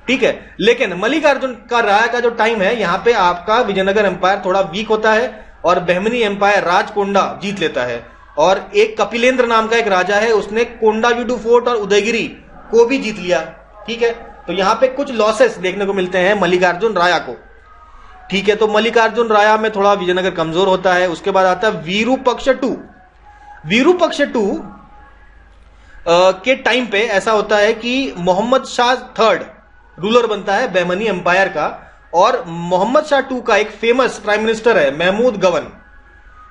ठीक है। लेकिन मल्लिकार्जुन का राया का जो टाइम है, यहां पे आपका विजयनगर एम्पायर थोड़ा वीक होता है और बहमनी एम्पायर राजकोंडा जीत लेता है। और एक कपिलेंद्र नाम का एक राजा है, उसने कोंडावीडू फोर्ट और उदयगिरी को भी जीत लिया, ठीक है। तो यहां पे कुछ लॉसेस देखने को मिलते हैं मल्लिकार्जुन राया को, ठीक है। तो मल्लिकार्जुन राया में थोड़ा विजयनगर कमजोर होता है। उसके बाद आता है विरूपक्ष टू के टाइम पे ऐसा होता है कि मोहम्मद शाह थर्ड रूलर बनता है बहमनी एम्पायर का, और मोहम्मद शाह 2 का एक फेमस प्राइम मिनिस्टर है महमूद गवन।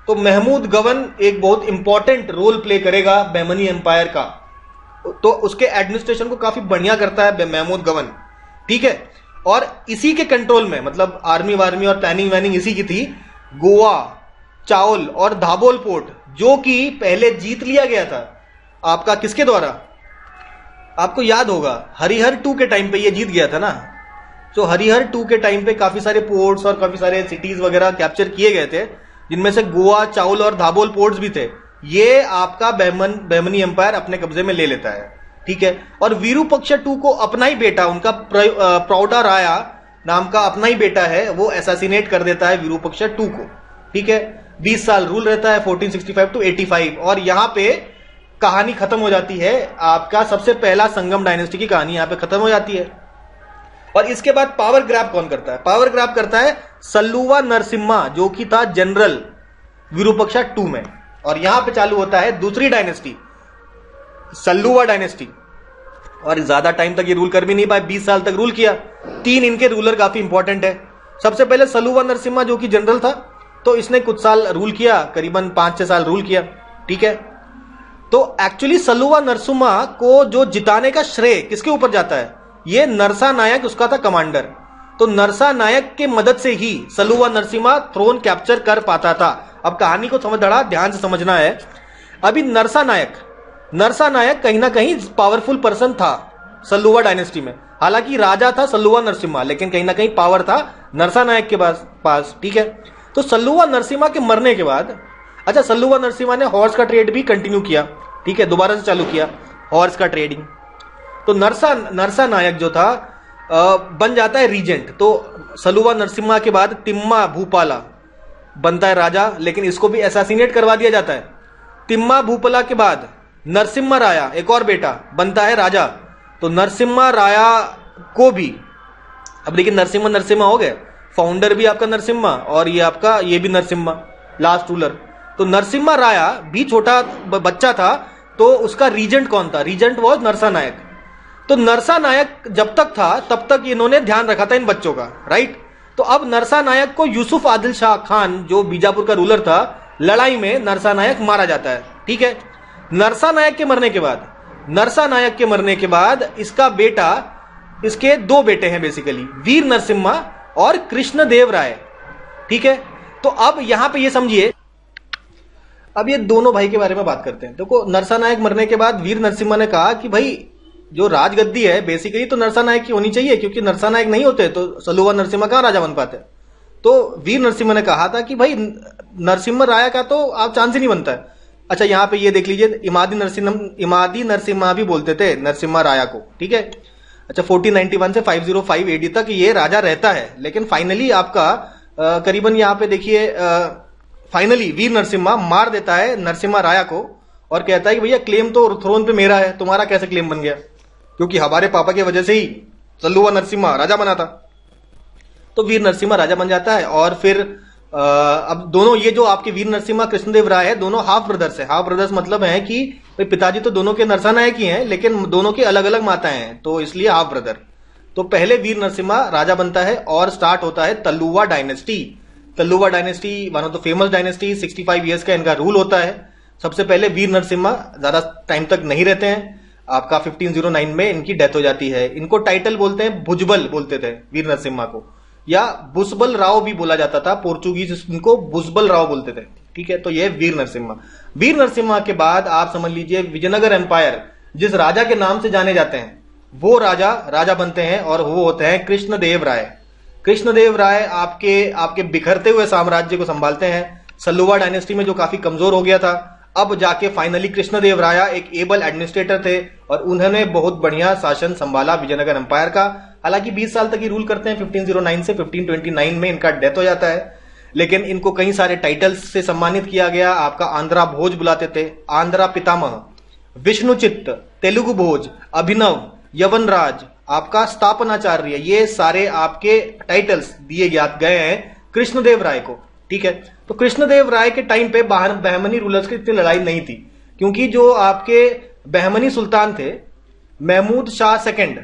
तो महमूद गवन एक बहुत इंपॉर्टेंट रोल प्ले करेगा बहमनी एम्पायर का, तो उसके एडमिनिस्ट्रेशन को काफी बढ़िया करता है महमूद गवन, ठीक है। और इसी के कंट्रोल में, मतलब आर्मी वार्मी और प्लानिंग वैनिंग इसी की थी, गोवा, चावल और धाबोल पोर्ट, जो कि पहले जीत लिया गया था आपका किसके द्वारा, आपको याद होगा हरिहर 2 के टाइम पे ये जीत गया था ना। तो हरिहर 2 के टाइम पे काफी सारे पोर्ट्स और काफी सारे सिटीज वगैरह कैप्चर किए गए थे, जिनमें से गोवा, चावल और धाबोल पोर्ट्स भी थे। ये आपका बहमनी एम्पायर अपने कब्जे में ले लेता है, ठीक है। और विरूपक्ष 2 को अपना ही बेटा, उनका प्रौढ़ा राया नाम का अपना ही बेटा है, वो असैसिनेट कर देता है विरूपक्ष 2 को, ठीक है। 20 साल रूल रहता है 1465 टू 85, और यहां पे कहानी खत्म हो जाती है। आपका सबसे पहला संगम डायनेस्टी की कहानी यहां पे खत्म हो जाती है। और इसके बाद पावर ग्रैब कौन करता है? पावर ग्रैब करता है सल्लुवा नरसिम्हा, जो कि था जनरल विरूपक्ष 2 में। और यहां पे चालू होता है दूसरी डायनेस्टी, सल्लुवा डायनेस्टी। और ज्यादा टाइम तक ये रूल कर भी नहीं पाए, 20 साल तक रूल किया। 3 इनके रूलर काफी इंपॉर्टेंट है। सबसे पहले सल्लुवा नरसिम्हा जो कि जनरल था, तो इसने कुछ साल रूल किया, करीबन 5-6 साल रूल किया, ठीक है। तो एक्चुअली सल्लुवा नरसिम्हा को जो जिताने का श्रेय किसके ऊपर जाता है? ये नरसा नायक उसका था कमांडर। तो नरसा नायक के मदद से ही सल्लुवा नरसिम्हा थ्रोन कैप्चर कर पाता था। अब कहानी को समझ रहा, ध्यान से समझना है। अभी नरसा नायक कहीं ना कहीं पावरफुल पर्सन था सल्लुवा डायनेस्टी में। हालांकि राजा था सल्लुवा नरसिम्हा, लेकिन कहीं ना कहीं पावर था नरसा नायक के पास, ठीक है। तो सल्लुवा नरसिम्हा के मरने के बाद, अच्छा, सल्लुवा नरसिम्हा ने हॉर्स का ट्रेड भी कंटिन्यू किया, ठीक है, दोबारा से चालू किया हॉर्स का ट्रेडिंग। तो नरसा नायक जो था बन जाता है रीजेंट। तो सल्लुवा नरसिम्हा के बाद तिम्मा भूपाला बनता है राजा, लेकिन इसको भी असैसिनेट करवा दिया जाता है। तिम्मा भूपाला के बाद नरसिम्हा राया, एक और बेटा, बनता है राजा। तो नरसिम्हा राया को भी, अब देखिए नरसिम्हा हो गए, फाउंडर भी आपका नरसिम्हा और ये भी नरसिम्हा लास्ट रूलर। तो नरसिम्हा राया भी छोटा बच्चा था, तो उसका रीजेंट कौन था? रीजेंट वॉज नरसा नायक। तो नरसा नायक जब तक था तब तक इन्होंने ध्यान रखा था इन बच्चों का, राइट। तो अब नरसा नायक को यूसुफ आदिल शाह खान जो बीजापुर का रूलर था, लड़ाई में नरसा नायक मारा जाता है, ठीक है। नरसा नायक के मरने के बाद इसका बेटा, इसके 2 बेटे हैं बेसिकली, वीर नरसिम्हा और कृष्णदेव राय, ठीक है। तो अब यहां पे ये समझिए, अब ये दोनों भाई के बारे में बात करते हैं। देखो, नरसा नायक मरने के बाद वीर नरसिम्हा ने कहा कि भाई जो राजगद्दी है बेसिकली तो नरसा नायक की होनी चाहिए, क्योंकि नरसा नायक नहीं होते तो सल्लुवा नरसिम्हा कहां राजा बन पाते। तो वीर नरसिम्हा ने कहा था कि भाई नरसिम्हा राया का तो आप चांस ही नहीं बनता है। अच्छा, यहां पे ये देख लीजिए, इमादी नरसिम्हा भी बोलते थे नरसिम्हा राया को, ठीक है। अच्छा, 1491 से 505 एडी तक ये राजा रहता है, लेकिन फाइनली आपका करीबन यहां पे देखिए, फाइनली वीर नरसिम्हा मार देता है नरसिम्हा राया को और कहता है कि भैया क्लेम तो थ्रोन पे मेरा है, तुम्हारा कैसे क्लेम बन गया? क्योंकि हमारे पापा की वजह से ही सल्लुवा नरसिम्हा राजा बना था। तो वीर नरसिम्हा राजा बन जाता है। और फिर अब दोनों ये जो आपके वीर नरसिम्हा कृष्णदेव राय है, दोनों हाफ ब्रदर्स है। हाफ ब्रदर्स मतलब है कि भाई पिताजी तो दोनों के नरसानायक ही हैं, लेकिन दोनों की अलग अलग माताएं हैं, तो इसलिए हाफ ब्रदर। तो पहले वीर नरसिम्हा राजा बनता है और स्टार्ट होता है Tuluva dynasty. Tuluva dynasty one of the famous dynasty, 65 years का इनका रूल होता है। सबसे पहले वीर नरसिम्हा ज्यादा टाइम तक नहीं रहते हैं, आपका 1509 में इनकी डेथ हो जाती है। इनको टाइटल बोलते हैं भुजबल बोलते थे वीर नरसिम्हा को, या बुसबल राव भी बोला जाता था, पोर्चुगीज इनको बुसबल राव बोलते थे। ठीक है, तो ये वीर नरसिम्हा। वीर नरसिम्हा के बाद आप समझ लीजिए विजयनगर एम्पायर, जिस राजा के नाम से जाने जाते हैं वो राजा बनते हैं, और वो होते हैं कृष्णदेव राय। कृष्णदेव राय आपके बिखरते हुए साम्राज्य को संभालते हैं। सल्लुवा डायनेस्टी में जो काफी कमजोर हो गया था, अब जाके फाइनली कृष्णदेव राय एक एबल एडमिनिस्ट्रेटर थे और उन्होंने बहुत बढ़िया शासन संभाला विजयनगर एम्पायर का। हालांकि 20 साल तक ही रूल करते हैं, 1509 से 1529 में इनका डेथ हो जाता है। लेकिन इनको कई सारे टाइटल्स से सम्मानित किया गया। आपका आंध्रा भोज बुलाते थे, आंध्रा पितामह, विष्णुचित्त, तेलुगु भोज, अभिनव, यवनराज, आपका स्थापनाचार्य, ये सारे आपके टाइटल्स दिए गए हैं कृष्णदेव राय को। ठीक है, तो कृष्णदेव राय के टाइम पे बहमनी रूलर्स की इतनी लड़ाई नहीं थी, क्योंकि जो आपके बहमनी सुल्तान थे महमूद शाह सेकंड,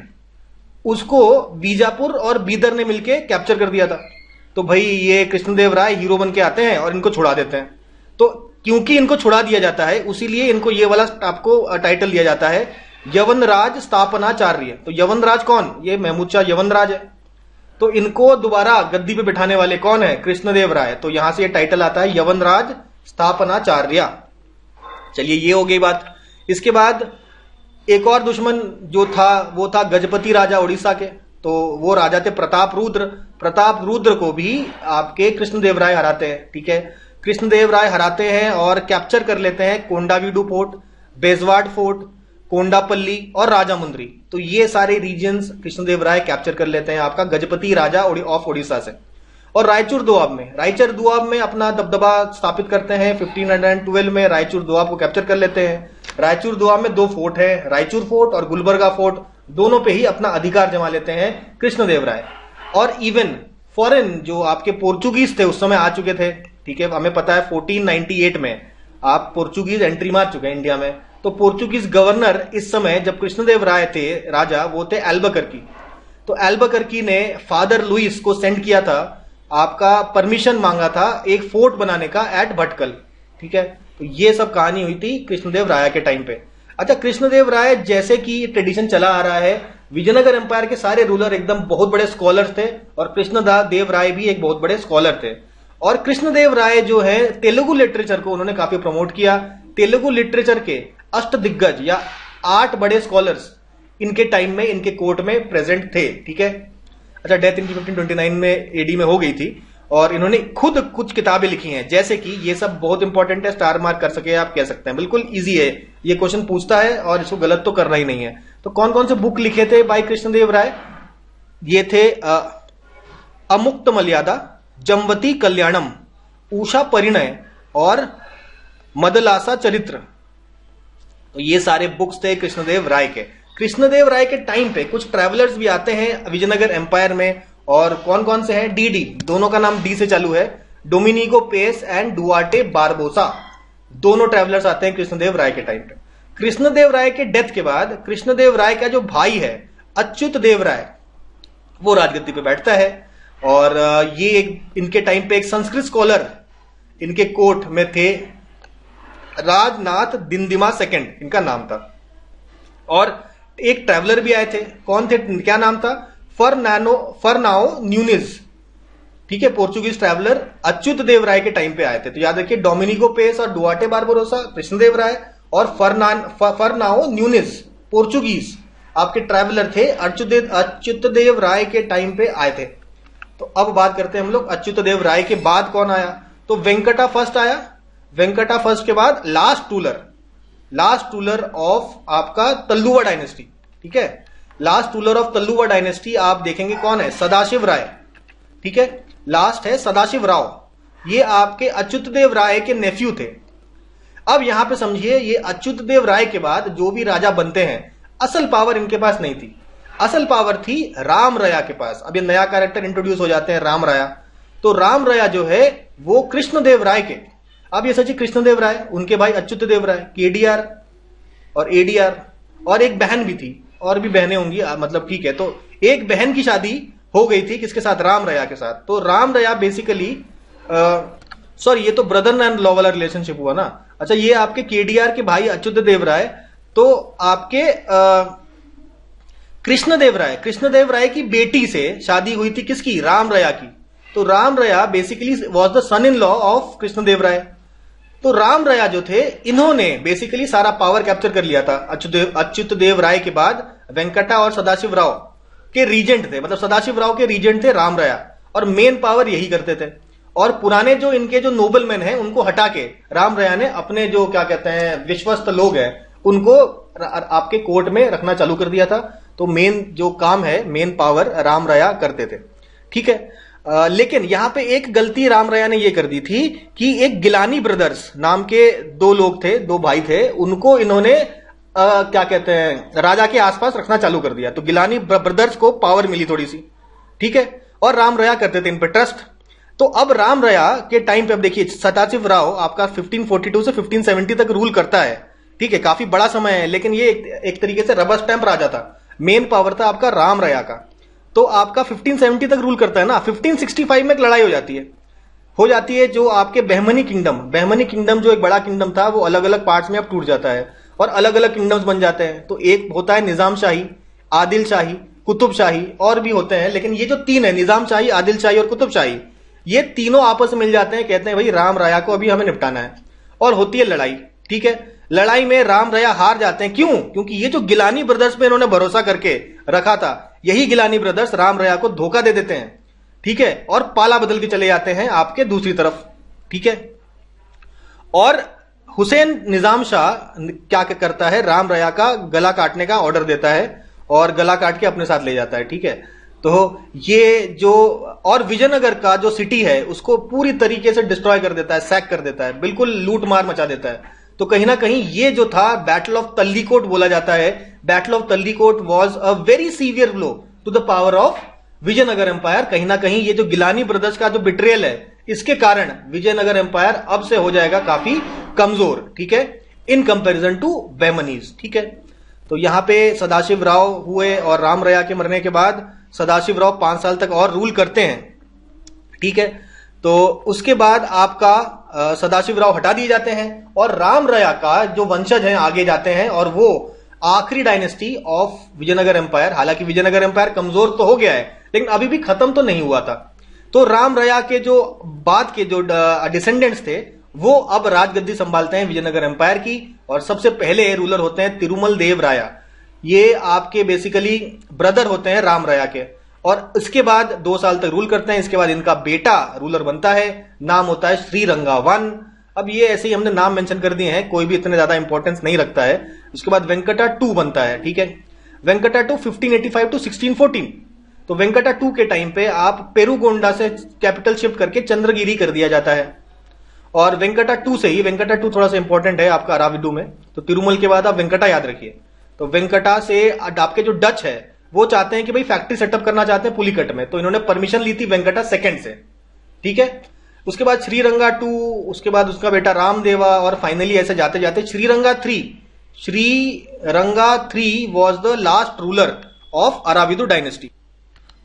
उसको बीजापुर और बीदर ने मिलके कैप्चर कर दिया था। तो भाई ये कृष्णदेव राय हीरो बन के आते हैं और इनको छुड़ा देते हैं। तो क्योंकि इनको छुड़ा दिया जाता है, उसीलिए इनको ये वाला आपको टाइटल दिया जाता है यवनराज स्थापनाचार्य। तो यवनराज कौन? ये महमूद शाह यवनराज है। तो इनको दोबारा गद्दी पे बिठाने वाले कौन है? कृष्णदेव राय। तो यहां से ये टाइटल आता है यवनराज स्थापनाचार्य। चलिए, ये हो गई बात। इसके बाद एक और दुश्मन जो था वो था गजपति राजा उड़ीसा के। तो वो राजा थे प्रताप रुद्र। प्रताप रुद्र को भी आपके कृष्णदेव राय हराते हैं। ठीक है, कृष्णदेव राय हराते हैं और कैप्चर कर लेते हैं कोंडावीडू फोर्ट, बेजवाड़ फोर्ट, कोंडापल्ली और राजामुंद्री। तो ये सारे रीजन्स कृष्णदेव राय कैप्चर कर लेते हैं आपका गजपति राजा ऑफ उड़ीसा से। और रायचूर दोआब में अपना दबदबा स्थापित करते हैं। 1512 में रायचूर दोआब को कैप्चर कर लेते हैं। रायचूर दोआब में 2 फोर्ट है, रायचूर फोर्ट और गुलबर्गा फोर्ट, दोनों पे ही अपना अधिकार जमा लेते हैं कृष्णदेव राय। और इवन फॉरेन जो आपके पोर्चुगीज थे उस समय आ चुके थे। ठीक है, हमें पता है 1498 में आप पोर्चुगीज एंट्री मार चुके हैं इंडिया में। तो पोर्चुगीज गवर्नर इस समय जब कृष्णदेव राय थे राजा, वो थे एल्बकर्की। तो एल्बकर्की ने फादर लुइस को सेंड किया था, आपका परमिशन मांगा था एक फोर्ट बनाने का एट भटकल। ठीक है, तो ये सब कहानी हुई थी कृष्णदेव राय के टाइम पे। अच्छा, कृष्णदेव राय जैसे कि ट्रेडिशन चला आ रहा है, विजयनगर एम्पायर के सारे रूलर एकदम बहुत बड़े स्कॉलर्स थे और कृष्णदेव राय भी एक बहुत बड़े स्कॉलर थे। और कृष्णदेव राय जो है तेलुगु लिटरेचर को उन्होंने काफी प्रमोट किया। तेलुगु लिटरेचर के अष्ट दिग्गज या 8 बड़े स्कॉलर्स इनके टाइम में इनके कोर्ट में प्रेजेंट थे। ठीक है, अच्छा, डेथ इनकी 1529 में एडी में हो गई थी और इन्होंने खुद कुछ किताबें लिखी हैं, जैसे कि ये सब बहुत इंपॉर्टेंट है, स्टार मार्क कर सके आप कह सकते हैं, बिल्कुल इजी है, ये क्वेश्चन पूछता है और इसको गलत तो करना ही नहीं है। तो कौन कौन से बुक लिखे थे भाई कृष्णदेव राय? ये थे अमुक्त मर्यादा, जमवती कल्याणम, उषा परिणय और मदलासा चरित्र। तो ये सारे बुक्स थे कृष्णदेव राय के। कृष्णदेव राय के टाइम पे कुछ ट्रैवलर्स भी आते हैं विजयनगर एम्पायर में, और कौन कौन से हैं? डी, दोनों का नाम डी से चालू है, डोमिनिगो पेस एंड डुआर्टे बारबोसा, दोनों ट्रैवलर्स आते हैं कृष्णदेव राय के टाइम पे। कृष्णदेव राय के डेथ के बाद कृष्णदेव राय का जो भाई है अच्युत देव राय, वो राजगद्दी पे बैठता है। और ये इनके टाइम पे एक संस्कृत स्कॉलर इनके कोर्ट में थे, राजनाथ दिंदिमा सेकंड इनका नाम था। और एक ट्रैवलर भी आए थे, कौन थे, क्या नाम था? फर्नाओ न्यूनिज। ठीक है, पोर्चुगीज ट्रैवलर अच्युत देव राय के टाइम पे आए थे। तो याद रखिए, डोमिनिगो पेस और डुआर्टे बारबोसा कृष्णदेव राय, और फर्नाओ न्यूनिज पोर्चुगीज आपके ट्रैवलर थे, अच्युत देव राय के टाइम पे आए थे। तो अब बात करते हैं हम लोग अच्युत देव राय के बाद कौन आया? तो वेंकटा फर्स्ट आया। वेंकटा फर्स्ट के बाद लास्ट रूलर ऑफ आपका तल्लुवा डायनेस्टी। ठीक है, लास्ट रूलर ऑफ तल्लुवा डायनेस्टी आप देखेंगे कौन है? सदाशिव राय। ठीक है, लास्ट है सदाशिव राव। ये आपके अच्युत देव राय के नेफ्यू थे। अब यहां पे समझिए, ये अच्युत देव राय के बाद जो भी राजा बनते हैं, असल पावर इनके पास नहीं थी, असल पावर थी राम राया के पास। अब ये नया कैरेक्टर इंट्रोड्यूस हो जाते हैं, राम राया। तो राम राया जो है वो कृष्णदेव राय के, अब ये सचिव कृष्णदेव राय, उनके भाई अच्युत देव राय, केडीआर और एडीआर, और एक बहन भी थी, और भी बहनें होंगी, मतलब ठीक है। तो एक बहन की शादी हो गई थी किसके साथ, राम रया के साथ। तो राम रया बेसिकली, सॉरी ये तो ब्रदर एंड लॉ वाला रिलेशनशिप हुआ ना। अच्छा, ये आपके केडीआर के भाई अच्युत देव राय, तो आपके कृष्णदेव राय की बेटी से शादी हुई थी किसकी, राम रया की। तो Ram Raya basically was the son in law of Krishnadeva Raya. तो राम रया जो थे, इन्होंने बेसिकली सारा पावर कैप्चर कर लिया था। अच्युत देव राय के बाद वेंकटा और सदाशिव राव के रीजेंट थे, मतलब सदाशिव राव के रीजेंट थे राम रया, और मेन पावर यही करते थे। और पुराने जो इनके जो नोबलमैन हैं उनको हटा के राम रया ने अपने जो क्या कहते हैं विश्वस्त लोग हैं उनको आपके कोर्ट में रखना चालू कर दिया था। तो मेन जो काम है, मेन पावर राम रया करते थे, ठीक है। लेकिन यहां पे एक गलती राम रया ने ये कर दी थी कि एक गिलानी ब्रदर्स नाम के दो लोग थे, दो भाई थे, उनको इन्होंने क्या कहते हैं राजा के आसपास रखना चालू कर दिया। तो गिलानी ब्रदर्स को पावर मिली थोड़ी सी, ठीक है, और राम रया करते थे इन पे ट्रस्ट। तो अब राम रया के टाइम पे अब देखिए सदाशिव राव आपका 1542 से 1570 तक रूल करता है, ठीक है, काफी बड़ा समय है, लेकिन ये एक तरीके से रबर स्टैंप राजा था। मेन पावर था आपका राम रया का। तो आपका 1570 तक रूल करता है ना। 1565 में एक लड़ाई हो जाती है जो आपके बहमनी किंगडम जो एक बड़ा किंगडम था वो अलग अलग पार्ट्स में अब टूट जाता है और अलग अलग किंगडम्स बन जाते हैं। तो एक होता है निजाम शाही, आदिल शाही, कुतुब शाही, और भी होते हैं, लेकिन ये जो तीन है निजाम शाही, आदिल शाही और कुतुब शाही, ये तीनों आपस में मिल जाते हैं, कहते हैं भाई राम रया को अभी हमें निपटाना है, और होती है लड़ाई, ठीक है। लड़ाई में राम रया हार जाते हैं, क्यों? क्योंकि ये जो गिलानी ब्रदर्स पे इन्होंने भरोसा करके रखा था, यही गिलानी ब्रदर्स राम रया को धोखा दे देते हैं, ठीक है, और पाला बदल के चले जाते हैं आपके दूसरी तरफ, ठीक है। और हुसैन निजाम शाह क्या करता है, राम रया का गला काटने का ऑर्डर देता है और गला काट के अपने साथ ले जाता है, ठीक है। तो ये जो और विजयनगर का जो सिटी है उसको पूरी तरीके से डिस्ट्रॉय कर देता है, सैक कर देता है, बिल्कुल लूट मार मचा देता है। तो कहीं ना कहीं ये जो था बैटल ऑफ तल्लीकोट बोला जाता है। Battle of Talikota was a very severe blow to the power of Vijayanagara empire. कहीं ना कहीं ये जो गिलानी ब्रदर्स का जो बिट्रेयल है, इसके कारण विजयनगर एम्पायर अब से हो जाएगा काफी कमजोर, ठीक है, इन कंपैरिजन टू बहमनीज, ठीक है। तो यहां पे सदाशिव राव हुए और राम रया के मरने के बाद सदाशिव राव 5 साल तक और रूल करते हैं, ठीक है। तो उसके बाद आपका सदाशिव राव हटा दिए जाते हैं और राम रया का जो वंशज हैं आगे जाते हैं, और वो आखिरी डायनेस्टी ऑफ विजयनगर एम्पायर। हालांकि विजयनगर एम्पायर कमजोर तो हो गया है, लेकिन अभी भी खत्म तो नहीं हुआ था। तो राम रया के जो बाद के जो डिसेंडेंट्स थे वो अब राजगद्दी संभालते हैं विजयनगर एम्पायर की, और सबसे पहले रूलर होते हैं तिरुमल देव राया। ये आपके बेसिकली ब्रदर होते हैं राम रया के, और इसके बाद 2 साल तक रूल करते हैं। इसके बाद इनका बेटा रूलर बनता है, नाम होता है श्रीरंगा वन। अब ये ऐसे ही हमने नाम मेंशन कर दिए हैं, कोई भी इतने ज्यादा इंपॉर्टेंस नहीं रखता है। उसके बाद वेंकटा 2 बनता है, ठीक है। वेंकटा 2 1585 टू 1614। तो वेंकटा 2 के टाइम पे आप पेरुगोंडा से कैपिटल शिफ्ट करके चंद्रगिरी कर दिया जाता है, और वेंकटा 2 से ही, वेंकटा 2 थोड़ा सा इंपॉर्टेंट है आपका अराविडू में, तो तिरुमल के बाद आप वेंकटा याद रखिए। तो वेंकटा से आपके जो डच है वो चाहते हैं कि भाई फैक्ट्री सेटअप करना चाहते हैं पुलिकट में, तो इन्होंने परमिशन ली थी वेंकटा सेकंड से, ठीक है। उसके बाद श्रीरंगा 2, उसके बाद उसका बेटा रामदेवा, और फाइनली ऐसे जाते जाते Sriranga 3 was the last ruler of Aravidu dynasty.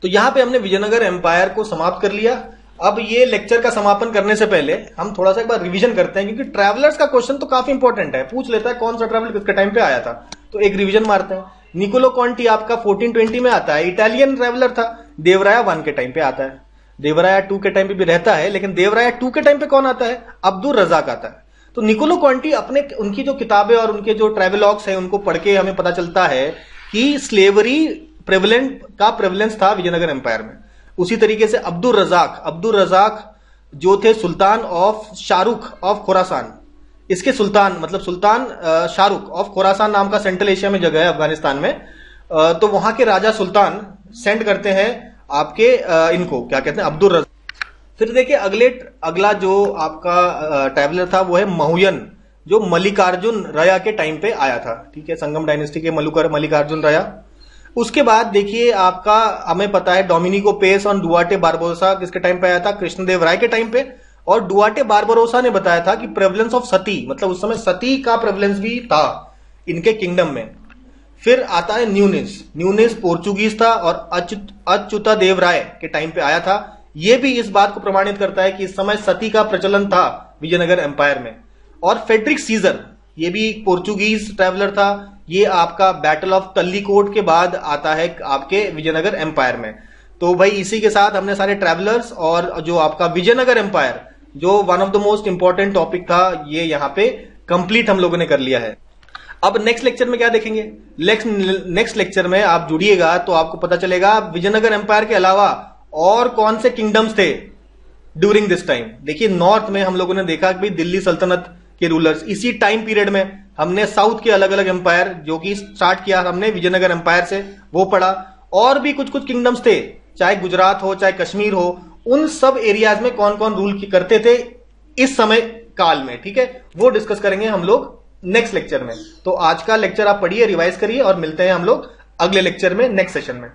तो यहां पे हमने विजयनगर एम्पायर को समाप्त कर लिया। अब ये लेक्चर का समापन करने से पहले हम थोड़ा सा एक बार रिवीजन करते हैं, क्योंकि ट्रैवलर्स का क्वेश्चन तो काफी इंपॉर्टेंट है, पूछ लेता है कौन सा ट्रैवलर किसके टाइम पे आया था। तो एक रिवीजन मारते हैं। निकोलो कॉन्टी आपका 1420 में आता है, इटालियन ट्रैवलर था। देवराया 1 के टाइम पे आता है, देवराया 2 के टाइम पे भी रहता है, लेकिन देवराया 2 के टाइम पे कौन आता है, अब्दुल रजाक आता है। तो निकोलो कॉन्टी अपने उनकी जो किताबें और उनके जो ट्रैवलॉग्स हैं उनको पढ़ के हमें पता चलता है कि स्लेवरी प्रेवलेंस था विजयनगर एम्पायर में। उसी तरीके से अब्दुल रजाक जो थे सुल्तान ऑफ शाहरुख ऑफ खुरासान, इसके सुल्तान मतलब सुल्तान शाहरुख ऑफ खुरासान नाम का सेंट्रल एशिया में जगह है अफगानिस्तान में। तो वहां के राजा सुल्तान सेंड करते हैं आपके इनको क्या कहते हैं, अब्दुल रजाक। फिर देखिए अगला जो आपका ट्रैवलर था वो है महुयन, जो मल्लिकार्जुन रया के टाइम पे आया था, ठीक है, संगम डायनेस्टी के मल्लिकार्जुन रया। उसके बाद देखिए आपका हमें पता है डोमिनिको पेस और डुआर्टे बारबोसा किसके टाइम पे आया था, कृष्णदेव राय के टाइम पे। और डुआर्टे बारबरोसा ने बताया था कि प्रेवलेंस ऑफ सती, मतलब उस समय सती का प्रेवलेंस भी था इनके किंगडम में। फिर आता है न्यूनेस। न्यूनेस पोर्चुगीज था और अच्युता देव राय के टाइम पे आया था। यह भी इस बात को प्रमाणित करता है कि इस समय सती का प्रचलन था विजयनगर एम्पायर में। और फेडरिक सीजर, ये भी पोर्चुगीज ट्रैवलर था। ये आपका बैटल ऑफ तल्लीकोट के बाद आता है आपके विजयनगर एम्पायर में। तो भाई इसी के साथ हमने सारे ट्रैवलर्स और जो आपका विजयनगर एम्पायर, जो one of the most important topic था, ये यहाँ पे कंप्लीट हम लोगों ने कर लिया है। अब नेक्स्ट लेक्चर में क्या देखेंगे? नेक्स्ट लेक्चर में आप जुड़िएगा तो आपको पता चलेगा विजयनगर एम्पायर के अलावा और कौन से किंगडम्स थे ड्यूरिंग दिस टाइम। देखिए नॉर्थ में हम लोगों ने देखा कि दिल्ली सल्तनत के रूलर्स, इसी टाइम पीरियड में हमने साउथ के अलग अलग एम्पायर जो कि स्टार्ट किया हमने विजयनगर एम्पायर से, वो पढ़ा। और भी कुछ कुछ किंगडम्स थे, चाहे गुजरात हो चाहे कश्मीर हो, उन सब एरियाज में कौन कौन रूल करते थे इस समय काल में, ठीक है, वो डिस्कस करेंगे हम लोग नेक्स्ट लेक्चर में। तो आज का लेक्चर आप पढ़िए, रिवाइज करिए और मिलते हैं हम लोग अगले लेक्चर में, नेक्स्ट सेशन में।